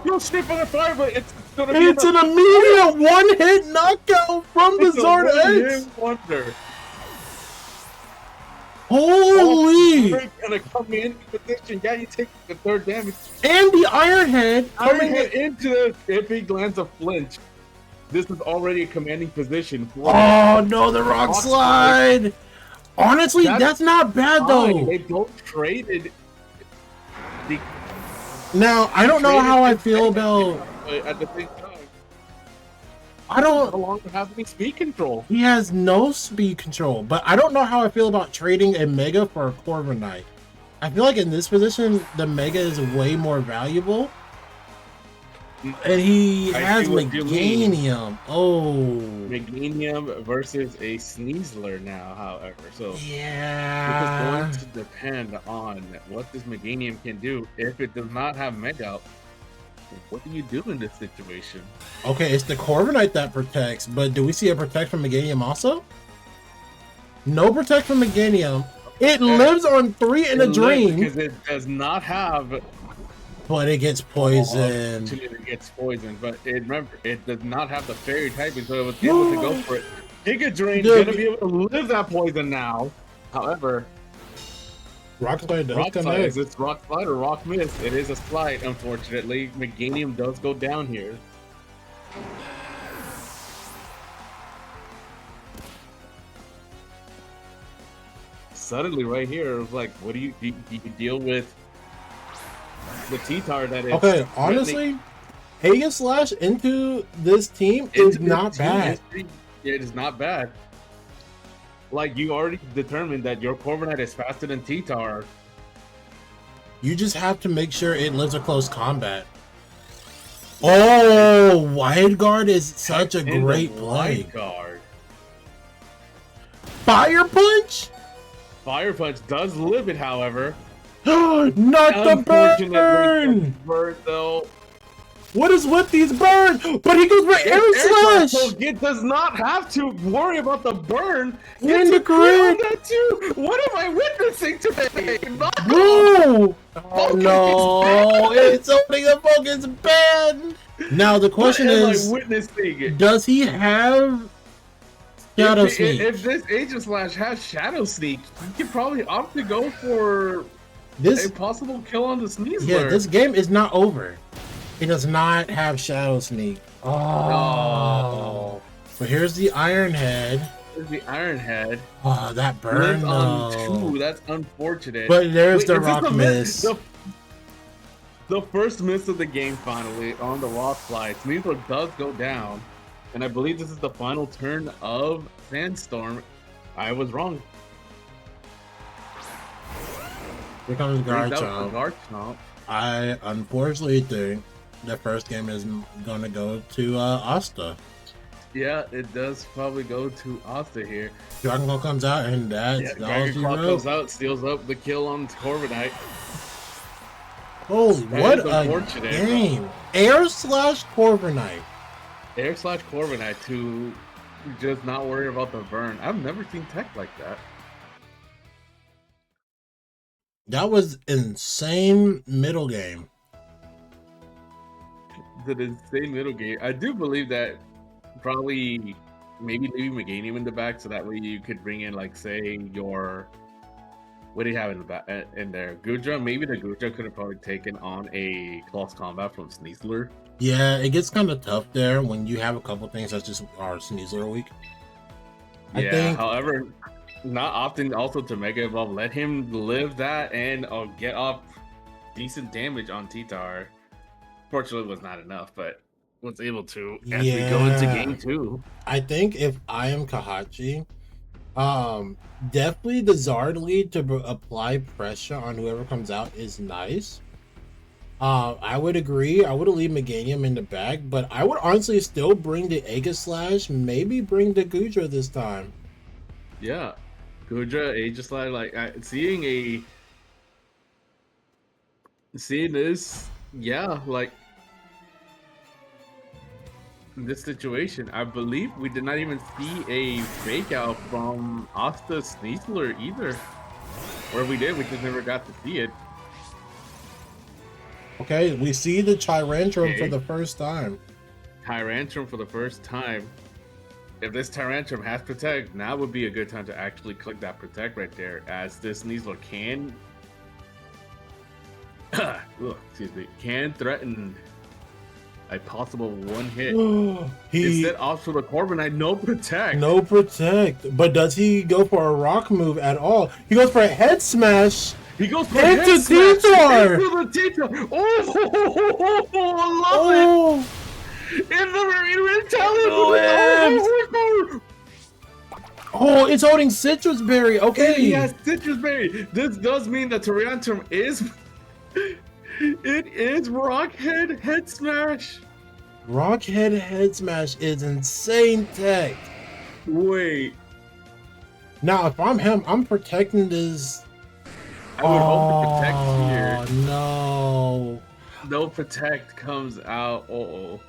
You'll stick for the fire, but it's gonna be It's an immediate one-hit knockout from the it's a Zord one-hit X. wonder. Holy! You're gonna come in position. Yeah, you take the 3rd damage. And the Iron Head Coming coming in. into the if he lands a flinch. This is already a commanding position. For Oh no, the rock Rock slide! Honestly, that's not bad though. They both traded. The, Now, I don't know how I feel about. at the same time. I don't. No longer have any speed control. He has no speed control, but I don't know how I feel about trading a Mega for a Corviknight. I feel like in this position, the Mega is way more valuable. And he I has see what you mean. Meganium. Oh. Meganium versus a Sneasler now, however. So Yeah. this is going to depend on what this Meganium can do. If it does not have Mega, what do you do in this situation? Okay, it's the Corviknight that protects, but do we see a protect from Meganium also? No protect from Meganium. It lives on 3 in a dream, Because it does not have but it gets poisoned. It gets poisoned, but remember, it does not have the fairy typing, so it was able to go for it. Giga Drain's Dude. gonna be able to live that poison now. However, Rock Slide does Rock Slide, connect. is it Rock Slide or Rock Miss? It is a slide, unfortunately. Meganium does go down here. Suddenly, right here, it was like, what do you deal with the T-Tar that is? Okay, honestly, Aegislash into this team is not bad. It is not bad. Like, you already determined that your Corviknight is faster than T-Tar. You just have to make sure it lives a close combat. Oh, Wide Guard is such a In the great play. Wide Guard. Fire Punch? Fire Punch does live it, however. Not the Unfortunately, burn! the burn, though. What is with these burns? But he goes for Air Slash! So it does not have to worry about the burn. In the Gets a crit on grid! that too. What am I witnessing today? Whoa! Oh no! It's opening the focus bad! Now the question What am is, I witnessing? does he have Shadow if, Sneak? If this Aegislash has Shadow Sneak, you could probably opt to go for This a possible kill on the Sneasler. Yeah, this game is not over. It does not have Shadow Sneak. Oh. But here's the Iron Head. There's the Iron Head. Oh, that burn Lives on though. 2. That's unfortunate. But there's the is this Rock Miss. The first miss of the game finally on the Rock Slide. Sneasler does go down. And I believe this is the final turn of Sandstorm. I was wrong. Here comes Brings out Garchomp. Garchomp. I unfortunately think the first game is gonna go to Asta. Yeah, it does probably go to Asta here. Dragon Claw comes out and that's Yeah, all Dragon she Claw wrote. comes out, steals up the kill on Corviknight. Holy, That what is a unfortunate. game! Air Slash Corviknight. Air slash Corviknight to just not worry about the burn. I've never seen tech like that. That was insane middle game. The insane middle game. I do believe that probably maybe leaving Meganium in the back so that way you could bring in, like, say, your. What do you have in the back in there? Gudra? Maybe the Gudra could have probably taken on a close combat from Sneasler. Yeah, it gets kind of tough there when you have a couple things that just are Sneasler weak. I think. However, not often also to Mega Evolve. Let him live that and get off decent damage on T-Tar. Fortunately, it was not enough, but was able to as we go into Yeah. game 2. I think if I am Kahachi, definitely the Zard lead to apply pressure on whoever comes out is nice. I would agree. I would leave Meganium in the bag, but I would honestly still bring the Aegislash, maybe bring the Gudra this time. Yeah, Gudra, Aegislash, like seeing this, yeah, like this situation. I believe we did not even see a fake out from Asta Sneasler either. Or if we did, we just never got to see it. Okay, we see the Tyrantrum for Okay. the first time. Tyrantrum for the first time. If this Tyrantrum has Protect, now would be a good time to actually click that Protect right there, as this Sneasler can... excuse me, can threaten a possible one hit. He Instead, opts for the Corviknight, no Protect. no Protect, but does he go for a rock move at all? He goes for a head smash. He goes for Hit head the smash. T-Tar! Into the T-Tar. Oh, I love Oh, it. In the retaliate. oh, it's holding Citrus Berry. Okay. Yes, Citrus Berry. This does mean that Tyrantrum is... It is Rockhead Head Smash. Rockhead head smash is insane tech. Wait, Now, if I'm him, I'm protecting this. I would hope to protect here. No. No Protect comes out. Oh.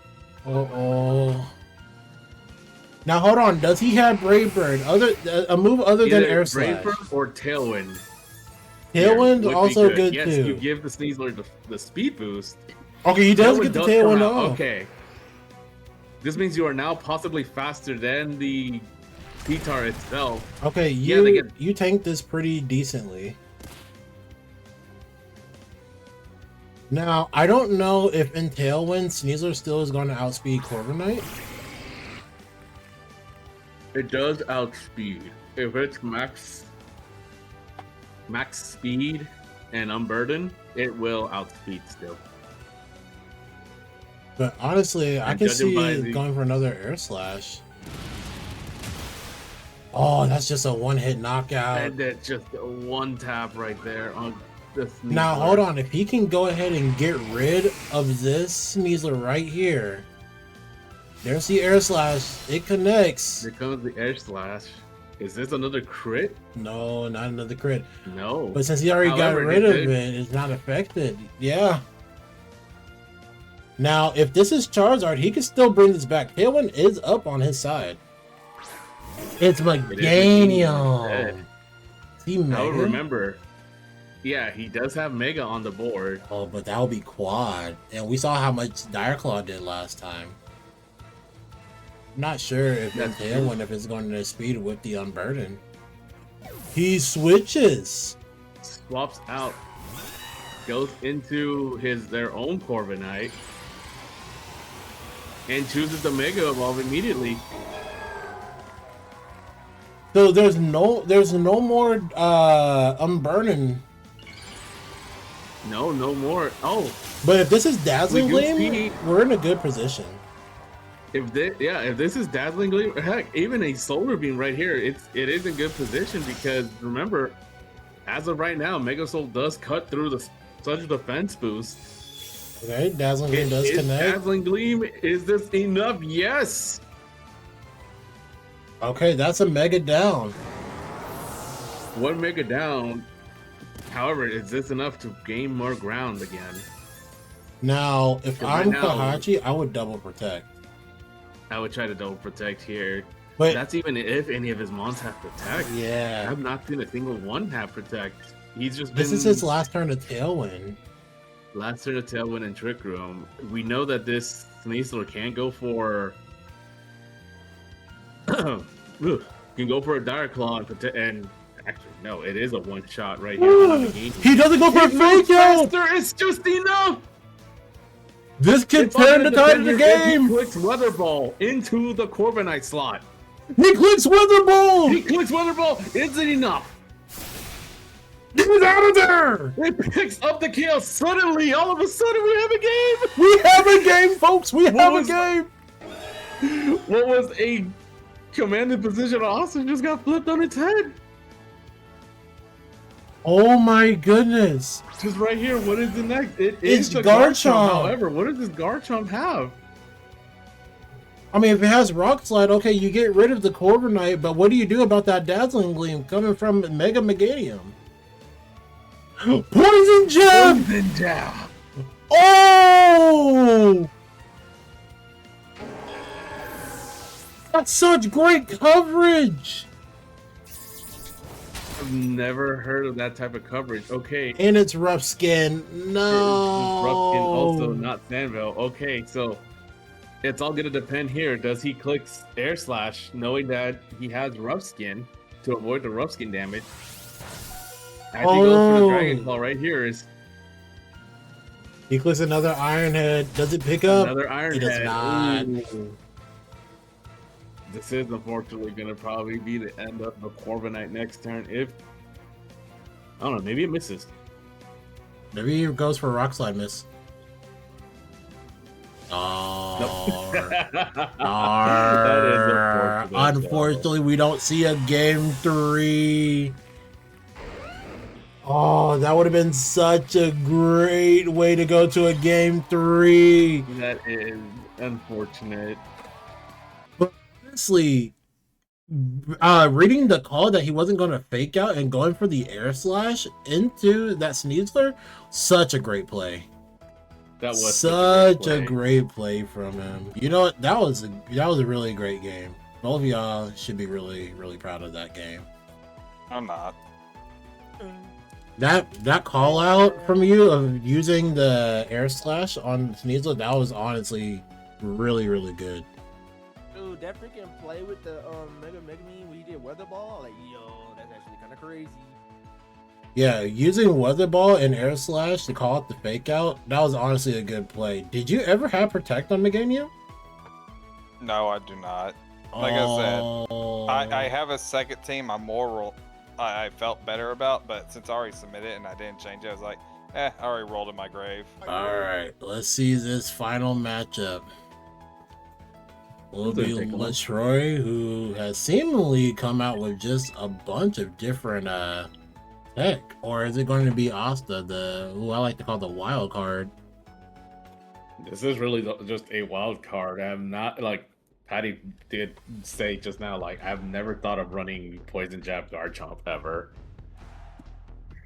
Now hold on. Does he have Brave Bird? A move other than Air Slash? Brave Bird or Tailwind. Tailwind Would be also good yes, too. you give the Sneasler the speed boost. Okay, he does Tailwind get the come Tailwind out. off. Okay. This means you are now possibly faster than the T-Tar itself. Okay, Yeah, they get- you tanked this pretty decently. Now, I don't know if in Tailwind, Sneasler still is going to outspeed Corviknight. It does outspeed. If it's max speed and unburden, it will outspeed still. But honestly, I And can judging see by it the- going for another Air Slash. Oh, that's just a one-hit knockout. And that's just a one tap right there on the Sneasler. Now, hold on. If he can go ahead and get rid of this Sneasler right here, there's the Air Slash. It connects. Here comes the Air Slash. Is this another crit? No, not another crit. No. But since he already However, got rid he of did- it, it's not affected. Yeah. Now, if this is Charizard, he can still bring this back. Tailwind is up on his side. It's Meganium. See I would Mega? remember. Yeah, he does have Mega on the board. Oh, but that would be quad. And we saw how much Direclaw did last time. Not sure if in That's true. Tailwind if it's going to speed with the Unburden. He switches. Swaps out. Goes into their own Corviknight. And chooses the Mega Evolve immediately. So there's no more Unburden. No more. Oh, But if this is Dazzling We do Gleam, see- we're in a good position. if this is Dazzling Gleam, heck, even a Solar Beam right here, it is in good position because remember, as of right now, Mega Soul does cut through the Surge Defense boost. Okay, Dazzling Gleam does Is connect. Dazzling Gleam, is this enough? Yes. Okay, that's a Mega down. One Mega down. However, is this enough to gain more ground again? Now, if Right I'm now- Kahachi, I would double protect. I would try to double protect here. But That's even if any of his mons have protect. yeah, I've not seen a single one have protect. He's just this been is his last turn of Tailwind. last turn of Tailwind and Trick Room. We know that this Sneasler can go for can go for a Dire Claw and protect. And actually, no, it is a one shot right here. on the game. He doesn't go for a It moves fake out. faster. It's just enough. This could If I'm turn the in tide of the defender, if game. He clicks Weather Ball into the Corviknight slot. He clicks Weather Ball. He clicks Weather Ball. Is it enough? Get out of there. It picks up the kill. Suddenly, all of a sudden, we have a game. We have a game, folks. We have a was- game. What was a commanded position also just got flipped on its head. Oh my goodness. Just right here, what is the next? It's It's the Garchomp. Garchomp. However, what does this Garchomp have? I mean, if it has Rock Slide, okay, you get rid of the Corviknight, but what do you do about that Dazzling Gleam coming from Mega Meganium? Poison Jab! Poison Jab. Oh! That's such great coverage! I've never heard of that type of coverage. Okay. And it's rough skin. No. Rupkin also not Sandville. Okay, so it's all gonna depend here. Does he click air slash knowing that he has rough skin to avoid the rough skin damage? As he goes for the Dragon Claw right here is He clicks another Iron Head. Does it pick up? another Iron He does Head. not. Ooh. This is unfortunately gonna probably be the end of the Corviknight next turn. If I don't know, maybe it misses. Maybe he goes for a Rock Slide miss. Oh. That is unfortunate. Unfortunately, we don't see a game 3. Oh, that would have been such a great way to go to a game 3. That is unfortunate. Honestly, reading the call that he wasn't going to fake out and going for the air slash into that Sneasler, such a great play. That was Such a play. great play from him. You know what? That was a really great game. Both of y'all should be really, really proud of that game. I'm not. That call out from you of using the air slash on Sneasler, that was honestly really, really good. Dude, that freaking play with the Mega Me when he did Weather Ball, like, yo, that's actually kind of crazy. Yeah, using Weather Ball and air slash to call out the fake out, that was honestly a good play. Did you ever have Protect on Meganium? No, I do not. Like I said, Oh. I have a second team I'm more I felt better about, but since I already submitted and I didn't change it, I was like, I already rolled in my grave. Alright, let's see this final matchup. Will be LaTroy, who has seemingly come out with just a bunch of different tech. Or is it going to be Asta, who I like to call the wild card? This is really just a wild card. I'm not like Patty did say just now. Like I've never thought of running Poison Jab Garchomp ever.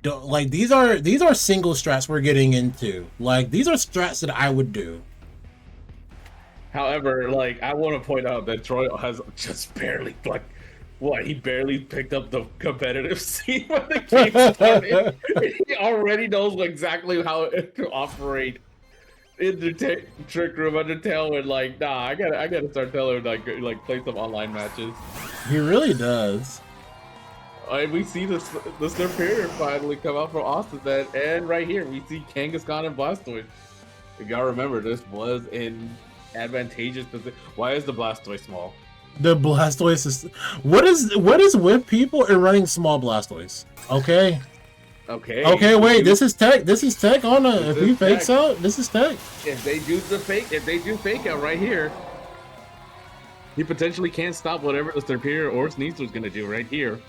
Like these are single strats we're getting into. Like these are strats that I would do. However, like I want to point out that Troy has just barely he barely picked up the competitive scene when the game started. He already knows exactly how to operate in the Trick Room Undertale, and like, nah, I gotta start telling him like play some online matches. He really does. And we see the Superior finally come out from Austin, and right here we see Kangaskhan and Blastoise. You gotta remember, this was in advantageous position. Why is the Blastoise small? The Blastoise is what is with people and running small Blastoise? Okay. Okay, Wait, this is tech. This is tech on a if he fakes out, this is tech. If they do fake out right here, he potentially can't stop whatever the Superior or Sneasler's gonna do right here.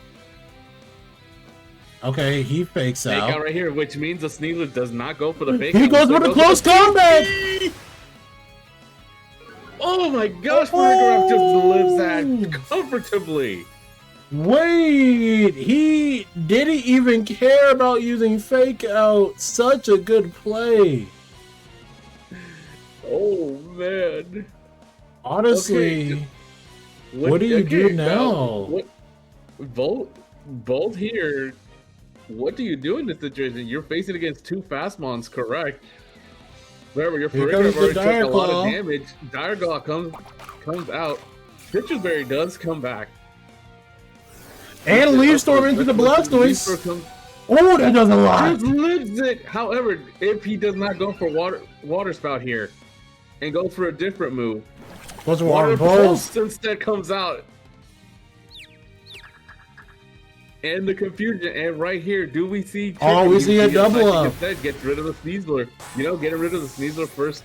Okay, he fakes Fake out. out right here, which means the Sneasler does not go for the fake He out. goes for the close combat. Oh my gosh, Farigiraf just lives that comfortably. Wait, he didn't even care about using fake out. Such a good play. Oh man. Honestly, Okay, what do you do now? Bolt here. What do you do in this situation? You're facing against two Fastmons, correct? Remember, your Here Farigiraf comes the already took a lot Dire of damage. Dire Claw comes out. Citrus Berry does come back. And Leaf Storm into the Blastoise. Oh, that does a lot. Just lives it. However, if he does not go for water spout here and goes for a different move, What's Water Water Pulse? Pulse instead comes out. And the confusion, and right here, do we see? Oh, we see a double up. Instead, gets rid of the Sneasler. You know, getting rid of the Sneasler first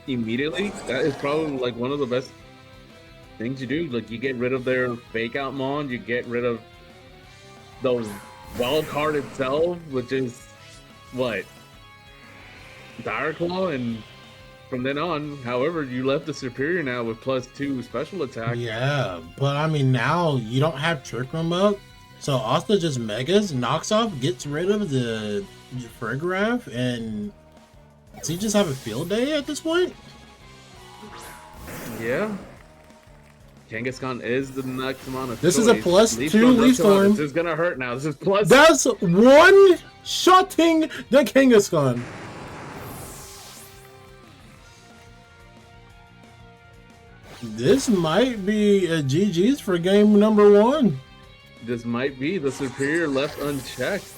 immediately. That is probably like one of the best things you do. Like you get rid of their fake out mon, you get rid of those wild card itself, which is what Dire Claw, and from then on, however, you left the Superior now with +2 special attack. Yeah, but I mean now you don't have Trick Room up, so Asta just megas, knocks off, gets rid of the Farigiraf, and does he just have a field day at this point? Yeah. Kangaskhan is the next amount of This is a choice. +2 does Leaf come out. Storm. This is gonna hurt now. This is plus. That's one-shotting the Kangaskhan. This might be a GG's for game number 1. This might be the superior left unchecked.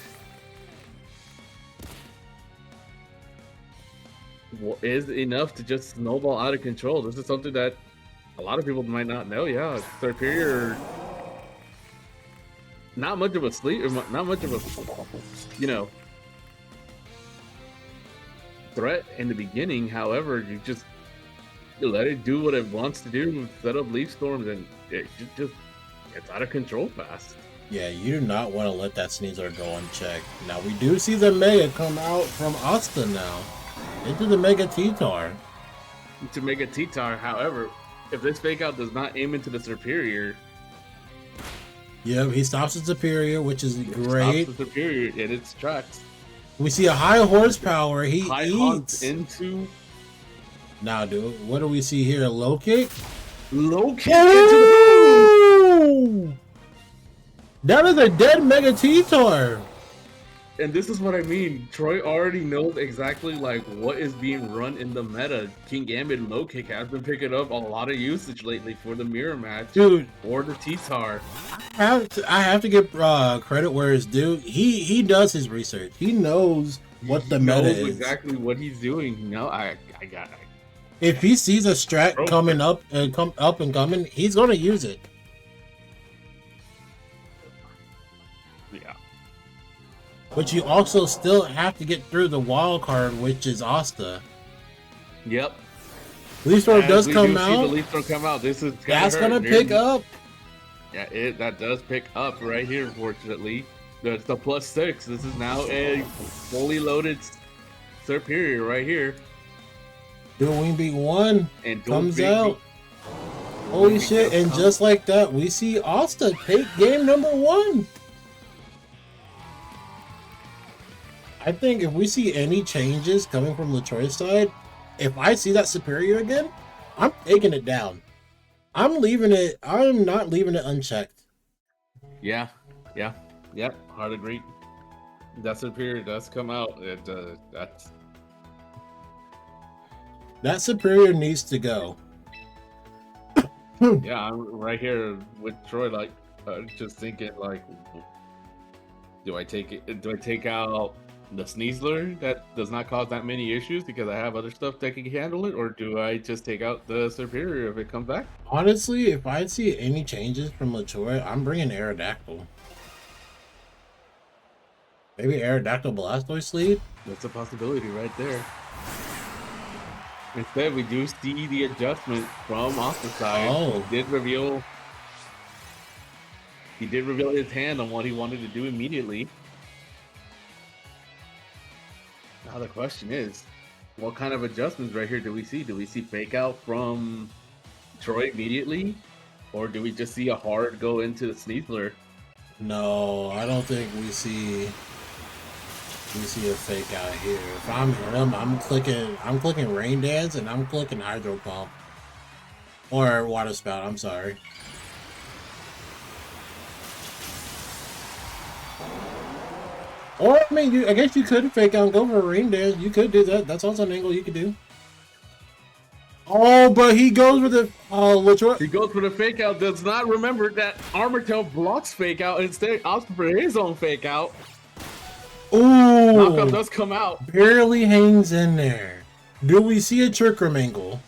Is enough to just snowball out of control. This is something that a lot of people might not know. Yeah, superior. Not much of a not much of a, threat in the beginning. However, you just let it do what it wants to do, set up leaf storms, and it just gets out of control fast. Yeah, you do not want to let that Sneasler go unchecked. Now, we do see the Mega come out from Asta now into the Mega T-Tar. To make a T-Tar, however, if this fake out does not aim into the superior, Yep, he stops the Superior, which is great. stops the superior in its tracks. We see a high horsepower. He High eats. hunts into Now, dude, what do we see here? A low kick? low kick into the. Ooh! That is a dead Mega T-Tar. And this is what I mean. Troy already knows exactly like what is being run in the meta. King Gambit low kick has been picking up a lot of usage lately for the mirror match Dude, or the T-Tar. I have to give credit where it's due. He does his research. He knows what the He meta knows is. exactly what he's doing. No, I got it. If he sees a strat Bro. coming up and coming, he's gonna use it. Yeah. But you also still have to get through the wild card, which is Asta. Yep. Leaf Storm does we come do see the out. Leaf Storm come out. This is That's hurt. gonna pick up. Yeah, that does pick up right here. Fortunately, that's the +6. This is now a fully loaded superior right here. Dual Wing Beat 1 And comes Big out. Holy shit! And just like that, we see Asta take game number 1. I think if we see any changes coming from Latroy's side, if I see that Superior again, I'm taking it down. I'm leaving it. I'm not leaving it unchecked. Yeah. Hard agreed. That superior does come out. That Superior needs to go. Yeah, I'm right here with Troy. Like, just thinking, like, do I take it? Do I take out the Sneasler that does not cause that many issues because I have other stuff that can handle it, or do I just take out the superior if it comes back? Honestly, if I see any changes from Latroy, I'm bringing Aerodactyl. Maybe Aerodactyl Blastoise lead? That's a possibility right there. Instead, we do see the adjustment from Austin's side. Oh. He did reveal his hand on what he wanted to do immediately. Now the question is, what kind of adjustments right here do we see? Do we see fake out from Troy immediately? Or do we just see a hard go into the Sneasler? No, I don't think we see a fake out here. If I'm him, I'm clicking Rain Dance and I'm clicking Hydro Pump. Or Water Spout, I'm sorry. Or, I mean, I guess you could fake out and go for a Rain Dance. You could do that. That's also an angle you could do. Oh, but he goes with the Latroy. He goes for the fake out, does not remember that Armatel blocks fake out, instead opts for his own fake out. Knockup Ooh, does come out. barely hangs in there. Do we see a Chirkramangle?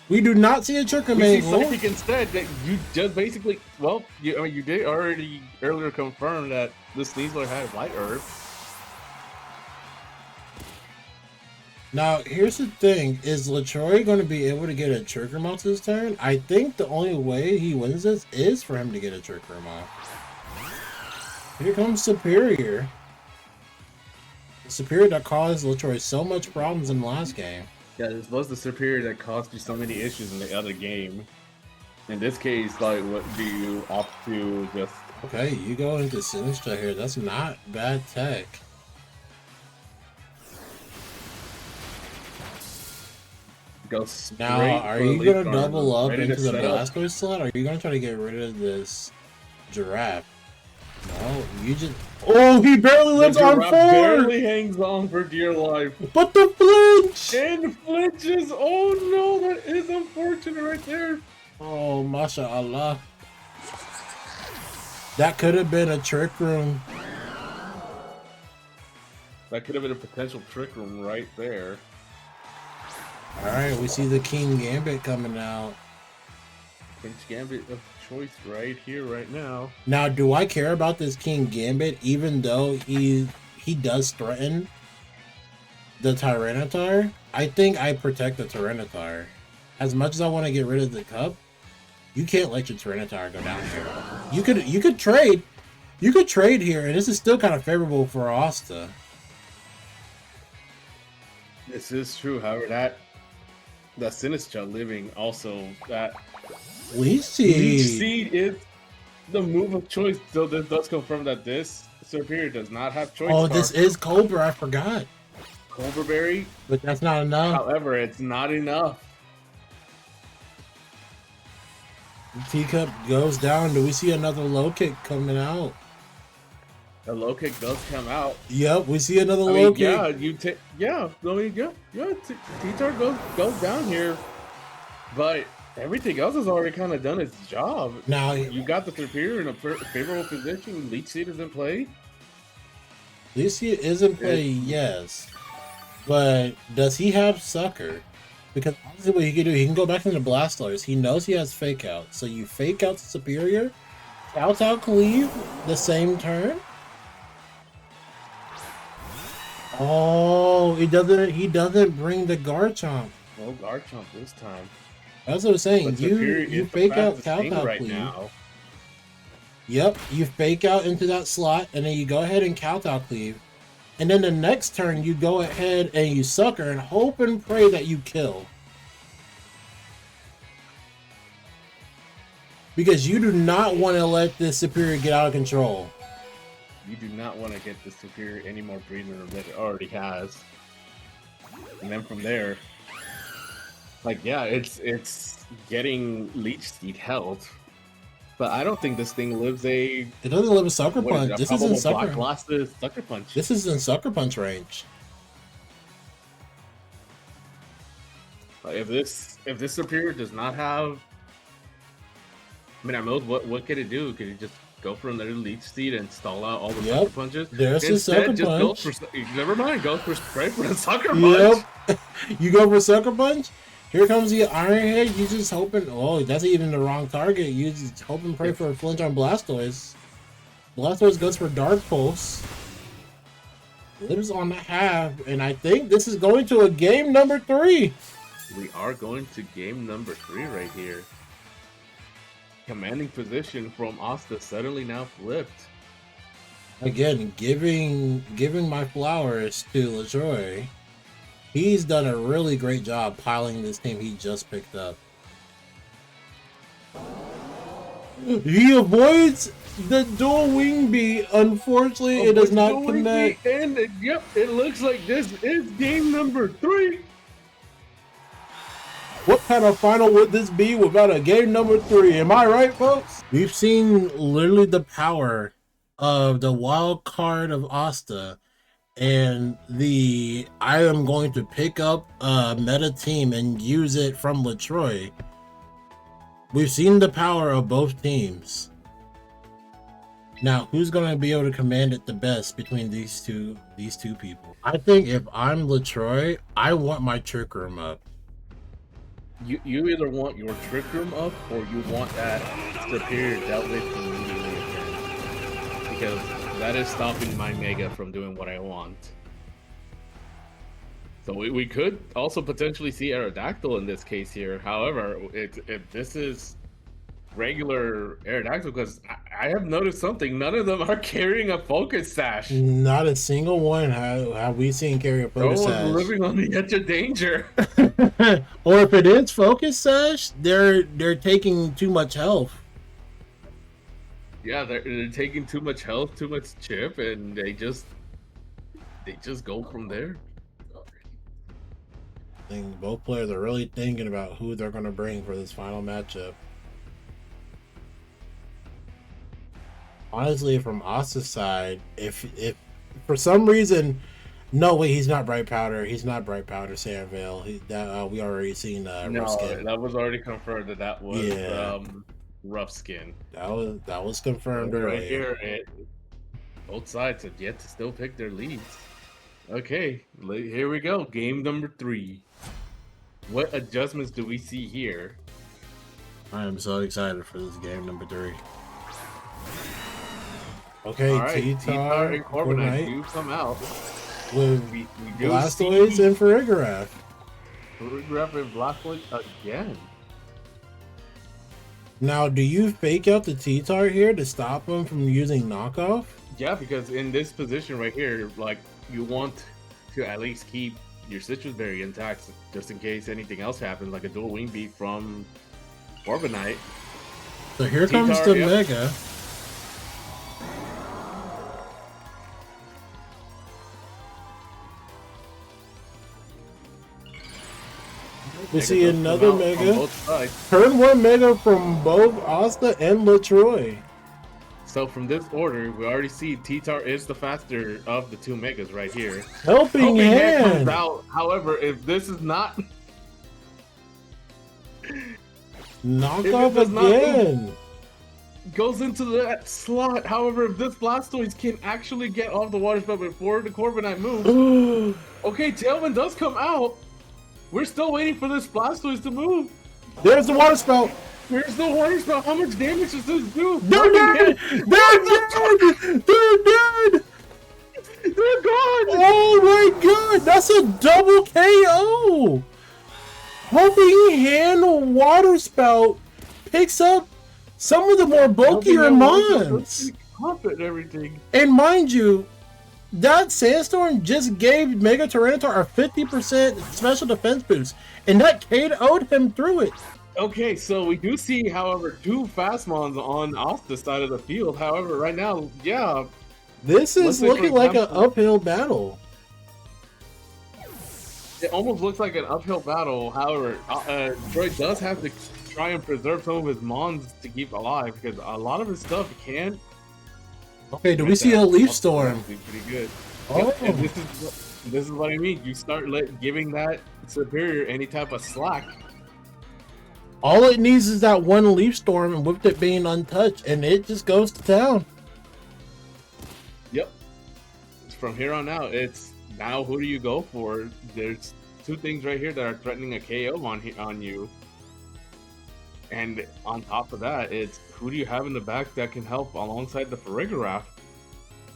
We do not see a We see Chirkramangle. Psychic instead. That you just basically, well, you did already earlier confirm that the Sneasler had Light Herb. Now, here's the thing. Is Latroy going to be able to get a Chirkramoth this turn? I think the only way he wins this is for him to get a Chirkramoth. Here comes Superior. The Superior that caused Latroy so much problems in the last game. Yeah, this was the superior that caused you so many issues in the other game. In this case, like, what do you opt to just? Okay, you go into Sinistra here. That's not bad tech. Go straight Now, are for you Leaf gonna Garden, double up ready to into the set up. Blastoise slot? Or are you gonna try to get rid of this giraffe? No, you just. Oh, he barely The lives on giraffe 4! barely hangs on for dear life. But the flinch! And flinches. Oh no, that is unfortunate right there. Oh, mashallah. That could have been a trick room. That could have been a potential trick room right there. Alright, we see the King Gambit coming out. Prince Gambit of choice right here, right now. Now, do I care about this King Gambit even though he does threaten the Tyranitar? I think I protect the Tyranitar. As much as I want to get rid of the Cup, you can't let your Tyranitar go down here. You could trade. You could trade here, and this is still kind of favorable for Asta. This is true. However, that Sinistcha living also that Leech Leech Seed. Seed is the move of choice. So this does confirm that this Serperior does not have choice. Oh, Scarf. this is Cobra. I forgot. Cobra Berry. But that's not enough. However, it's not enough. Teacup goes down. Do we see another low kick coming out? The low kick does come out. Yep, we see another I low mean, kick. yeah, you take, yeah, I mean, yeah, T-Tar goes down here, but everything else has already kind of done its job. Now, You got the Serperior in a favorable position. Leech Seed is in play. Lucia is in play, yes. But does he have Sucker? Because honestly, what he can do, he can go back into Blastoise. He knows he has Fake Out. So you Fake Out the Superior, Kowtow Cleave the same turn. Oh, he doesn't bring the Garchomp. No Garchomp this time. That's what I was saying. But Serperior You is the Fake Out fastest thing Kowtow right Cleave. now. Yep, you Fake Out into that slot, and then you go ahead and Kowtow Cleave. And then the next turn, you go ahead and you Sucker and hope and pray that you kill. Because you do not want to let this Superior get out of control. You do not want to get the Superior any more breather than it already has. And then from there, like, yeah, it's getting Leech Seed health. But I don't think this thing lives a It doesn't live a Sucker what Punch. is it, a This is in probable Sucker. Black Glasses Sucker Punch. This is in Sucker Punch range. If this Superior does not have, I mean, I know what could it do? Could it just go for another Leech Seed and stall out all the Yep. Sucker Punches? There's the Instead, Sucker just Punch. goes for never mind. Goes for straight for the Sucker Punch. Yep. You go for Sucker Punch. Here comes the Iron Head. You just hoping. Oh, that's even the wrong target. You just hope and pray for a flinch on Blastoise. Blastoise goes for Dark Pulse. Lives on the half, and I think this is going to a game number 3. We are going to game number 3 right here. Commanding position from Asta suddenly now flipped. Again, giving my flowers to LaJoy. He's done a really great job piling this team he just picked up. He avoids the dual wing beat. Unfortunately, it does not connect. And yep, it looks like this is game number 3. What kind of final would this be without a game number 3? Am I right, folks? We've seen literally the power of the wild card of Asta and the I am going to pick up a meta team and use it from Latroy. We've seen the power of both teams. Now, who's going to be able to command it the best between these two people? I think if I'm Latroy, I want my Trick Room up. You either want your Trick Room up or you want that Superior dealt with immediately again. Because that is stopping my Mega from doing what I want. So we could also potentially see Aerodactyl in this case here. However, if this is regular Aerodactyl, because I have noticed something, none of them are carrying a Focus Sash. Not a single one have we seen carry a No Focus one's Sash. living on the edge of danger. Or if it is Focus Sash, they're taking too much health. Yeah, they're taking too much health, too much chip, and they just go from there. think both players are really thinking about who they're going to bring for this final matchup. Honestly, from Asta's side, if for some reason, no wait, he's not Bright Powder. He's not Bright Powder. Sandvale. We already seen No, Rough Skin. that was already confirmed that was Yeah. Rough Skin. That was confirmed Right earlier. here, both sides have yet to still pick their leads. Okay, here we go. Game number 3. What adjustments do we see here? I am so excited for this game number 3. Okay, All right, T-Tar and Corviknight Corviknight do come out. with We do Blastoise see and Farigiraf. Farigiraf and Blastoise again. Now, do you fake out the T-Tar here to stop him from using knockoff? Yeah, because in this position right here, like, you want to at least keep your Citrus Berry intact just in case anything else happens, like a dual wing beat from Corviknight. So here T-Tar, comes the yep. Mega. We Mega see does come another out on Mega. both sides. Turn 1 Mega from both Asta and Latroy. So from this order, we already see T-Tar is the faster of the 2 Megas right here. Helping Hand comes Hand. out. However, if this is not, Knockoff does not- again. goes into that slot. However, if this Blastoise can actually get off the water spout before the Corviknight moves, okay, Tailwind does come out. We're still waiting for this Blastoise to move. There's the water spout. Where's the water spout? How much damage does this do? They're dead. They're dead. They're dead. They're gone. Oh my god, that's a double KO! Helping Hand Water Spout picks up some of the more bulkier mons. Pump it and everything. And mind you, that Sandstorm just gave Mega Tyranitar a 50% special defense boost, and that KO'd him through it. Okay, so we do see, however, 2 Fastmons on Asta's side of the field. However, right now, yeah, This is Looks like looking like an example- uphill battle. it almost looks like an uphill battle. However, Troy does have to try and preserve some of his Mons to keep alive because a lot of his stuff can't. Okay, do we see a Leaf Storm? Be pretty good. Oh. Yep, and this is what I mean. You start giving that Superior any type of slack. All it needs is that one Leaf Storm, and with it being untouched, and it just goes to town. Yep. From here on out, it's now who do you go for? There's 2 things right here that are threatening a KO on you. And on top of that, it's who do you have in the back that can help alongside the Farigiraf?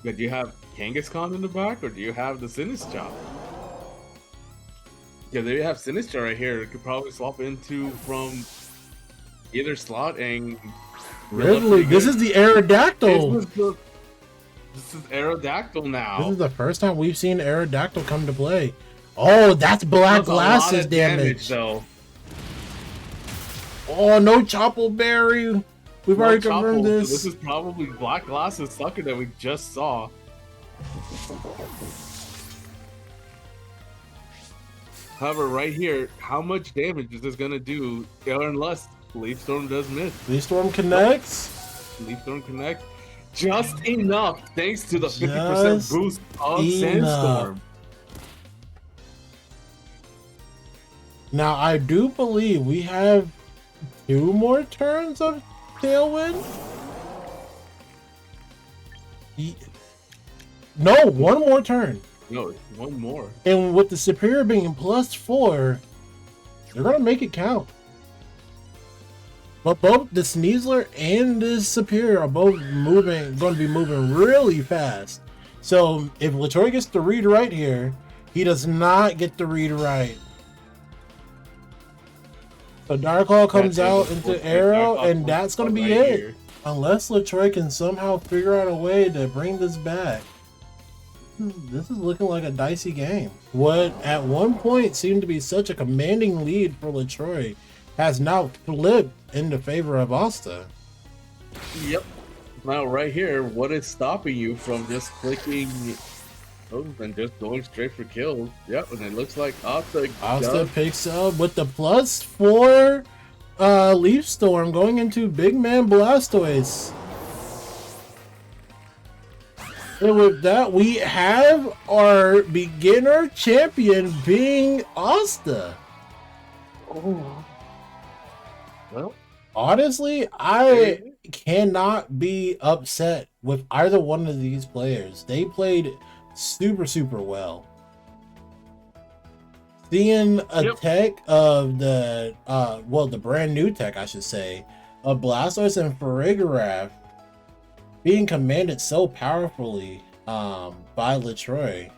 Do you have Kangaskhan in the back, or do you have the Sinistcha? Yeah, there you have Sinistcha right here. It could probably swap into from either slot and Ridley, this is the Aerodactyl. This is Aerodactyl now. This is the first time we've seen Aerodactyl come to play. Oh, that's Black Does a lot Glasses of damage. though. Oh, no Choppleberry. We've already No confirmed Chopples, so this. This is probably Black Glasses sucker that we just saw. However, right here, how much damage is this gonna do? Unless Leaf Storm does miss. Leaf Storm connects. Leaf Storm connect just enough, thanks to the 50% Just boost of enough. Sandstorm. Now, I do believe we have 2 more turns of Tailwind. No, 1 more turn. No, one more. And with the Superior being +4, they're going to make it count. But both the Sneasler and the Superior are both going to be moving really fast. So if Latroy gets the read right here, he does not get the read right. So Dark Claw comes out into Arrow, and that's going to be it. Unless Latroy can somehow figure out a way to bring this back. This is looking like a dicey game. What at one point seemed to be such a commanding lead for Latroy has now flipped into favor of Asta. Yep. Now, right here, what is stopping you from just clicking Oh, and just going straight for kills. Yep, and it looks like Asta Picks up with the +4 Leaf Storm going into Big Man Blastoise. And with that, we have our beginner champion being Asta. Oh. Well, honestly, I cannot be upset with either one of these players. They played super well. Seeing a tech of the the brand new tech, I should say, of Blastoise and Farigiraf being commanded so powerfully by Latroy,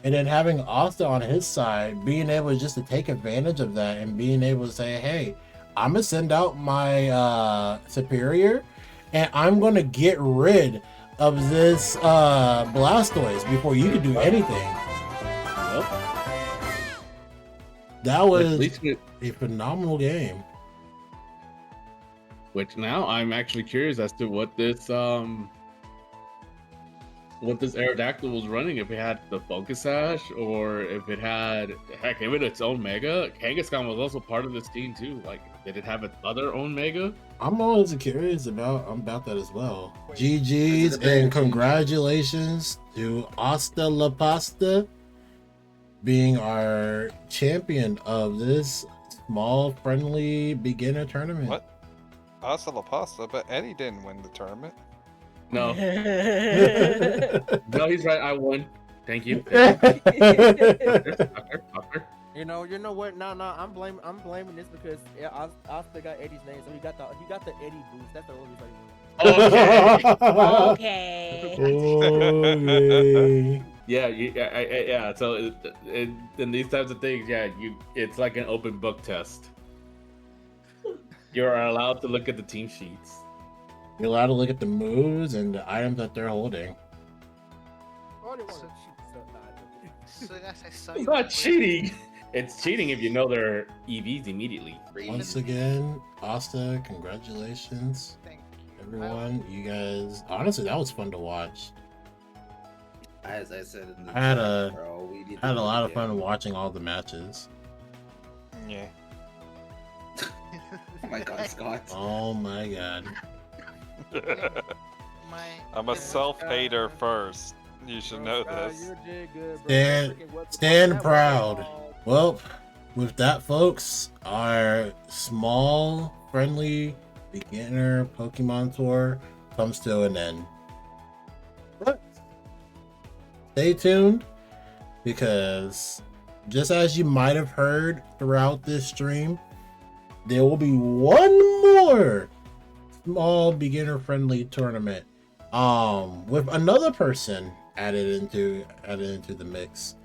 and then having Asta on his side being able just to take advantage of that and being able to say, hey, I'm gonna send out my superior and I'm gonna get rid of this Blastoise before you can do anything. Yep. That was a phenomenal game. Which now I'm actually curious as to what this Aerodactyl was running. If it had the Focus Sash or if it had its own Mega. Kangaskhan was also part of this team too. Like, did it have its other own Mega? I'm always curious about that as well. GG's and congratulations to Asta La Pasta being our champion of this small friendly beginner tournament. What? Pasta la pasta, but Eddie didn't win the tournament. No. No, he's right. I won. Thank you. You know what? No, I'm blaming this because Asta got Eddie's name, so he got the Eddie boost. That's the only reason he won. Okay. Okay. Yeah. So in these types of things, it's like an open book test. You're allowed to look at the team sheets. You're allowed to look at the moves and the items that they're holding. It's not cheating. It's cheating if you know their EVs immediately. Once again, Asta, congratulations. Thank you. Everyone, you guys, honestly, that was fun to watch. As I said in the I had chat, bro, we need to had a lot of get- fun watching all the matches. Yeah. Oh my god, Scott. Oh my god. I'm a self-hater first. You should know this. Stand proud. Well, with that, folks, our small, friendly, beginner Pokemon tour comes to an end. But stay tuned, because just as you might have heard throughout this stream, there will be one more small beginner friendly tournament with another person added into the mix.